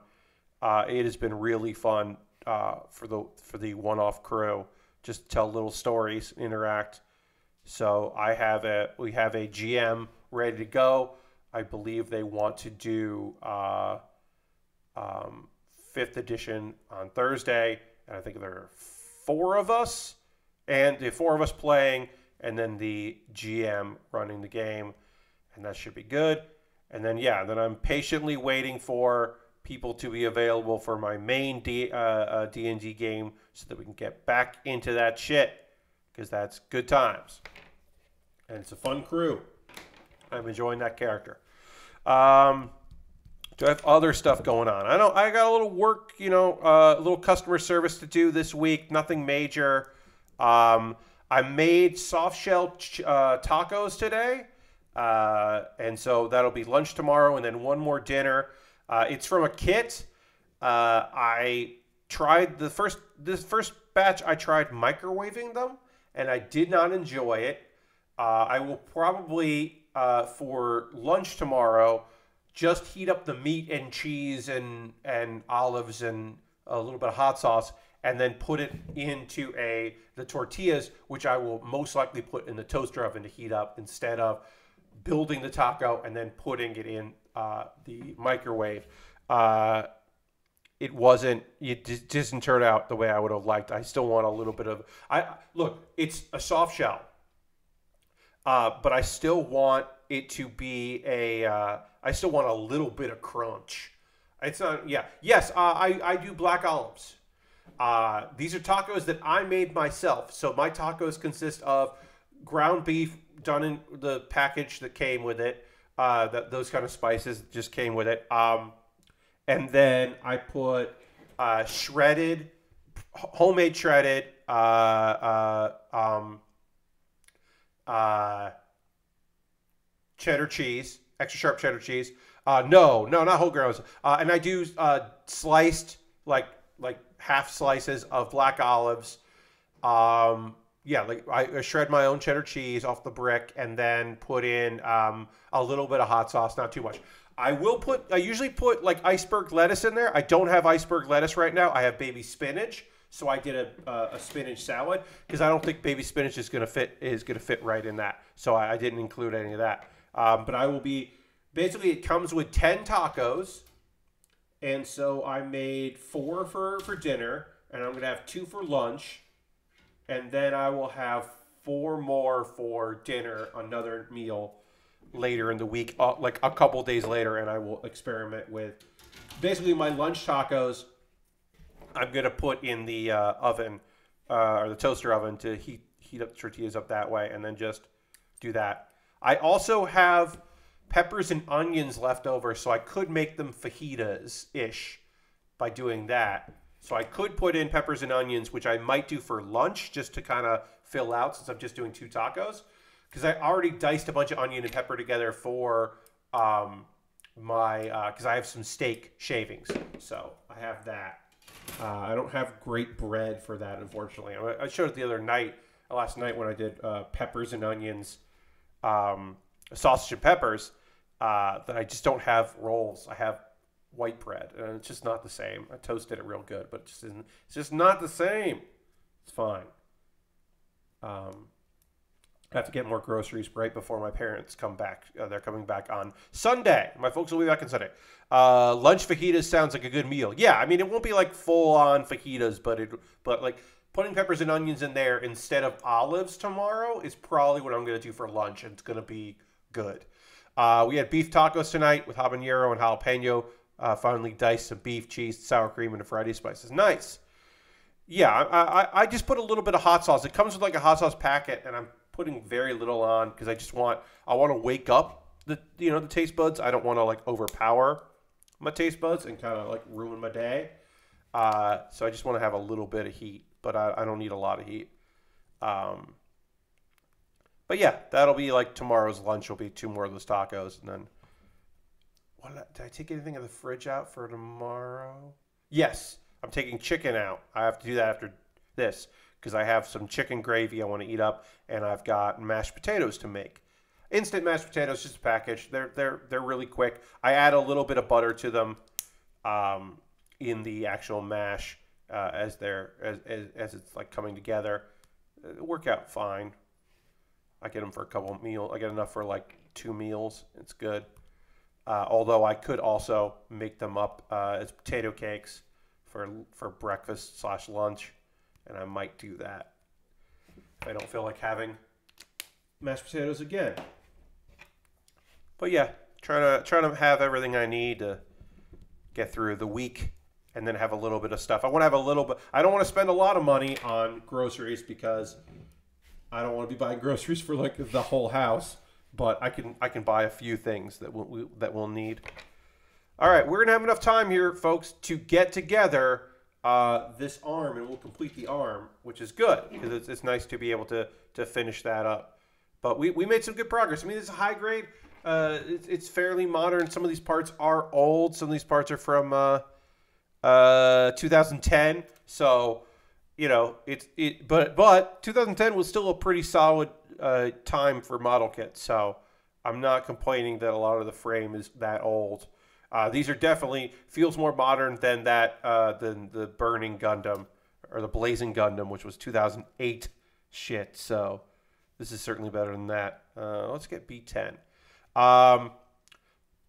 Speaker 1: it has been really fun for the one-off crew. Just tell little stories, interact. So we have a GM ready to go. I believe they want to do 5th edition on Thursday, and I think there are 4 of us, and the 4 of us playing, and then the GM running the game, and that should be good. And then then I'm patiently waiting for people to be available for my main D&D game so that we can get back into that shit. Because that's good times. And it's a fun crew. I'm enjoying that character. Do I have other stuff going on? I got a little work, a little customer service to do this week. Nothing major. I made soft shell tacos today. And so that'll be lunch tomorrow and then one more dinner. It's from a kit. I tried this first batch. I tried microwaving them. And I did not enjoy it. I will probably, for lunch tomorrow, just heat up the meat and cheese and olives and a little bit of hot sauce, and then put it into the tortillas, which I will most likely put in the toaster oven to heat up instead of building the taco and then putting it in the microwave. It didn't turn out the way I would have liked. I still want a little bit of, look, it's a soft shell, but I still want it to be I still want a little bit of crunch. It's not, yeah. Yes, I do black olives. These are tacos that I made myself. So my tacos consist of ground beef done in the package that came with it. Those kind of spices just came with it. And then I put shredded, homemade shredded, cheddar cheese, extra sharp cheddar cheese. No, not whole grains. And I do sliced like half slices of black olives. Yeah, like I shred my own cheddar cheese off the brick and then put in a little bit of hot sauce, not too much. I usually put like iceberg lettuce in there. I don't have iceberg lettuce right now. I have baby spinach. So I did a spinach salad because I don't think baby spinach is gonna fit right in that. So I didn't include any of that. But I will be basically, it comes with 10 tacos, and so I made 4 for dinner, and I'm gonna have 2 for lunch, and then I will have 4 more for dinner, another meal later in the week, like a couple days later, and I will experiment with basically my lunch tacos. I'm gonna put in the oven or the toaster oven to heat up the tortillas up that way, and then just do that. I also have peppers and onions left over, so I could make them fajitas-ish by doing that. So I could put in peppers and onions, which I might do for lunch just to kind of fill out since I'm just doing 2 tacos. Because I already diced a bunch of onion and pepper together for because I have some steak shavings. So I have that. I don't have great bread for that, unfortunately. I showed it last night when I did peppers and onions, sausage and peppers, that I just don't have rolls. I have white bread, and it's just not the same. I toasted it real good, but it's just not the same. It's fine. I have to get more groceries right before my parents come back. They're coming back on Sunday. My folks will be back on Sunday. Lunch fajitas sounds like a good meal. Yeah, I mean, it won't be like full-on fajitas, but like putting peppers and onions in there instead of olives tomorrow is probably what I'm going to do for lunch, and it's going to be good. We had beef tacos tonight with habanero and jalapeno. Finally diced some beef, cheese, sour cream, and a variety of spices. Nice. Yeah, I just put a little bit of hot sauce. It comes with like a hot sauce packet, and I'm putting very little on because I want to wake up the taste buds. I don't want to like overpower my taste buds and kind of like ruin my day. So I just want to have a little bit of heat, but I don't need a lot of heat. But yeah, that'll be like tomorrow's lunch. Will be 2 more of those tacos, and then did I take anything in the fridge out for tomorrow? Yes, I'm taking chicken out. I have to do that after this because I have some chicken gravy I want to eat up, and I've got mashed potatoes to make. Instant mashed potatoes, just a package. They're really quick. I add a little bit of butter to them in the actual mash as it's like coming together. They work out fine. I get them for a couple of meals. I get enough for like 2 meals. It's good. Although I could also make them up as potato cakes for breakfast / lunch, and I might do that if I don't feel like having mashed potatoes again. But yeah, trying to have everything I need to get through the week, and then have a little bit of stuff. I want to have a little bit. I don't want to spend a lot of money on groceries because I don't want to be buying groceries for like the whole house. But I can buy a few things that we'll need. All right, we're gonna have enough time here, folks, to get together this arm, and we'll complete the arm, which is good because it's nice to be able to finish that up. But we made some good progress. I mean, it's a high grade. It's fairly modern. Some of these parts are old. Some of these parts are from 2010. So but 2010 was still a pretty solid time for model kits, so I'm not complaining that a lot of the frame is that old. These are definitely feels more modern than the Burning Gundam or the Blazing Gundam, which was 2008 shit. So this is certainly better than that. Let's get B10.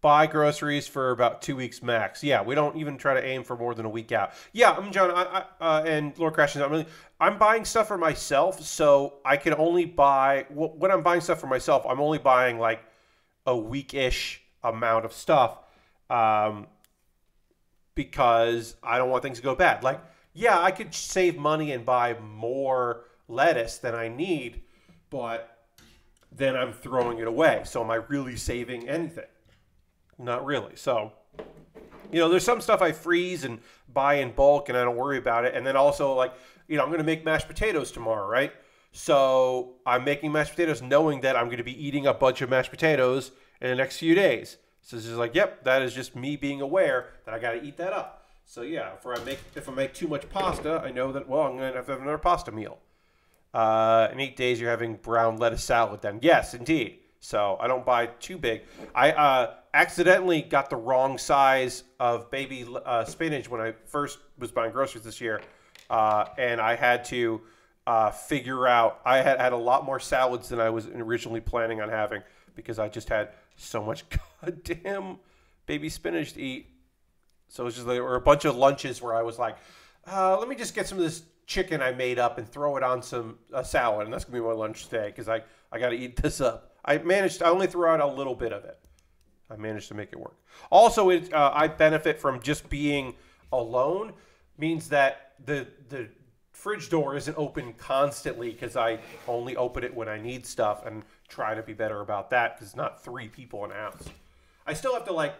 Speaker 1: Buy groceries for about 2 weeks max. Yeah, we don't even try to aim for more than a week out. Yeah, I'm John, and Lord Crashes. I'm buying stuff for myself, so I can only buy when I'm buying stuff for myself. I'm only buying like a week-ish amount of stuff, because I don't want things to go bad. Like, yeah, I could save money and buy more lettuce than I need, but then I'm throwing it away. So am I really saving anything? Not really. So, there's some stuff I freeze and buy in bulk and I don't worry about it. And then also, like, I'm going to make mashed potatoes tomorrow, right? So I'm making mashed potatoes knowing that I'm going to be eating a bunch of mashed potatoes in the next few days. So it's just like, yep, that is just me being aware that I got to eat that up. So yeah, if I make too much pasta, I know that, well, I'm going to have another pasta meal. In 8 days, you're having brown lettuce salad then. Yes, indeed. So I don't buy too big. I accidentally got the wrong size of baby spinach when I first was buying groceries this year. And I had to figure out, I had a lot more salads than I was originally planning on having because I just had so much goddamn baby spinach to eat. So it was just there were a bunch of lunches where I was like, let me just get some of this chicken I made up and throw it on some salad, and that's gonna be my lunch today because I got to eat this up. I only threw out a little bit of it. I managed to make it work. Also, I benefit from just being alone. Means that the fridge door isn't open constantly because I only open it when I need stuff and try to be better about that because it's not 3 people in the house. I still have to like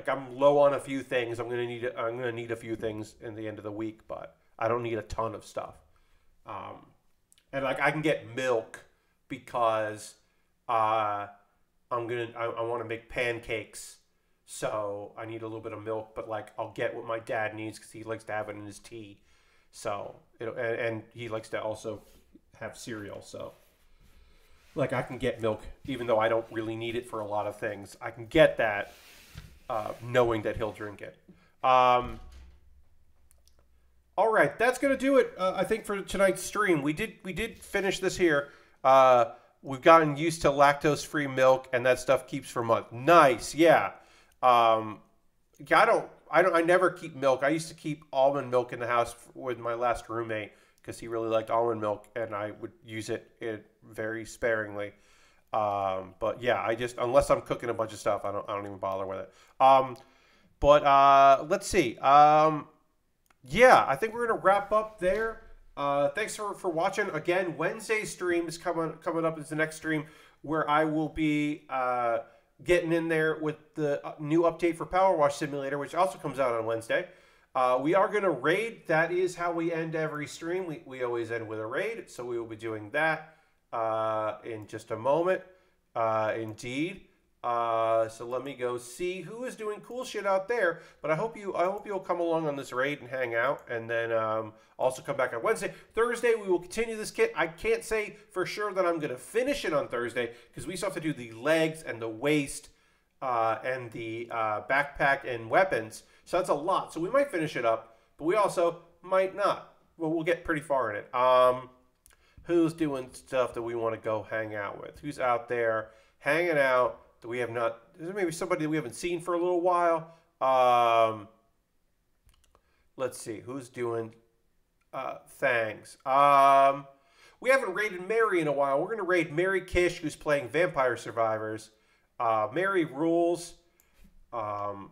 Speaker 1: I'm low on a few things. I'm gonna need a few things in the end of the week, but I don't need a ton of stuff. And like I can get milk because I want to make pancakes. So I need a little bit of milk, but like I'll get what my dad needs because he likes to have it in his tea. So and he likes to also have cereal. So like I can get milk even though I don't really need it for a lot of things. I can get that knowing that he'll drink it. All right, that's gonna do it. I think for tonight's stream, we did finish this here. We've gotten used to lactose-free milk, and that stuff keeps for months. Nice, yeah. I never keep milk. I used to keep almond milk in the house with my last roommate because he really liked almond milk, and I would use it very sparingly. But yeah, unless I'm cooking a bunch of stuff, I don't even bother with it. Let's see. Yeah, I think we're gonna wrap up there. Thanks for watching. Again, Wednesday's stream is coming up as the next stream where I will be getting in there with the new update for Power Wash Simulator, which also comes out on Wednesday. We are going to raid. That is how we end every stream. We always end with a raid, so we will be doing that in just a moment. Indeed. So let me go see who is doing cool shit out there. But I hope you'll come along on this raid and hang out, and then also come back on Wednesday. Thursday we will continue this kit. I can't say for sure that I'm going to finish it on Thursday because we still have to do the legs and the waist and the backpack and weapons. So that's a lot. So we might finish it up, but we also might not. Well, we'll get pretty far in it. Who's doing stuff that we want to go hang out with? Who's out there hanging out that we have not? Maybe somebody that we haven't seen for a little while. Let's see. Who's doing things? We haven't raided Mary in a while. We're going to raid Mary Kish, who's playing Vampire Survivors. Mary rules. Oh,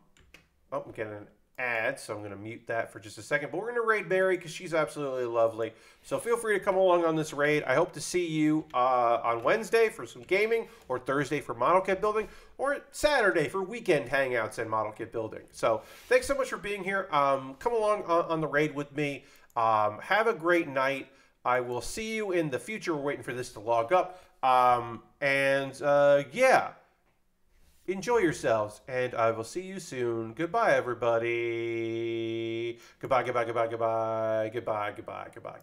Speaker 1: I'm getting an ad, so I'm going to mute that for just a second. But we're going to raid Mary because she's absolutely lovely. So feel free to come along on this raid. I hope to see you on Wednesday for some gaming, or Thursday for model kit building, or Saturday for weekend hangouts and model kit building. So thanks so much for being here. Come along on the raid with me. Have a great night. I will see you in the future. We're waiting for this to log up. Yeah. Enjoy yourselves, and I will see you soon. Goodbye, everybody. Goodbye, goodbye, goodbye, goodbye, goodbye, goodbye, goodbye.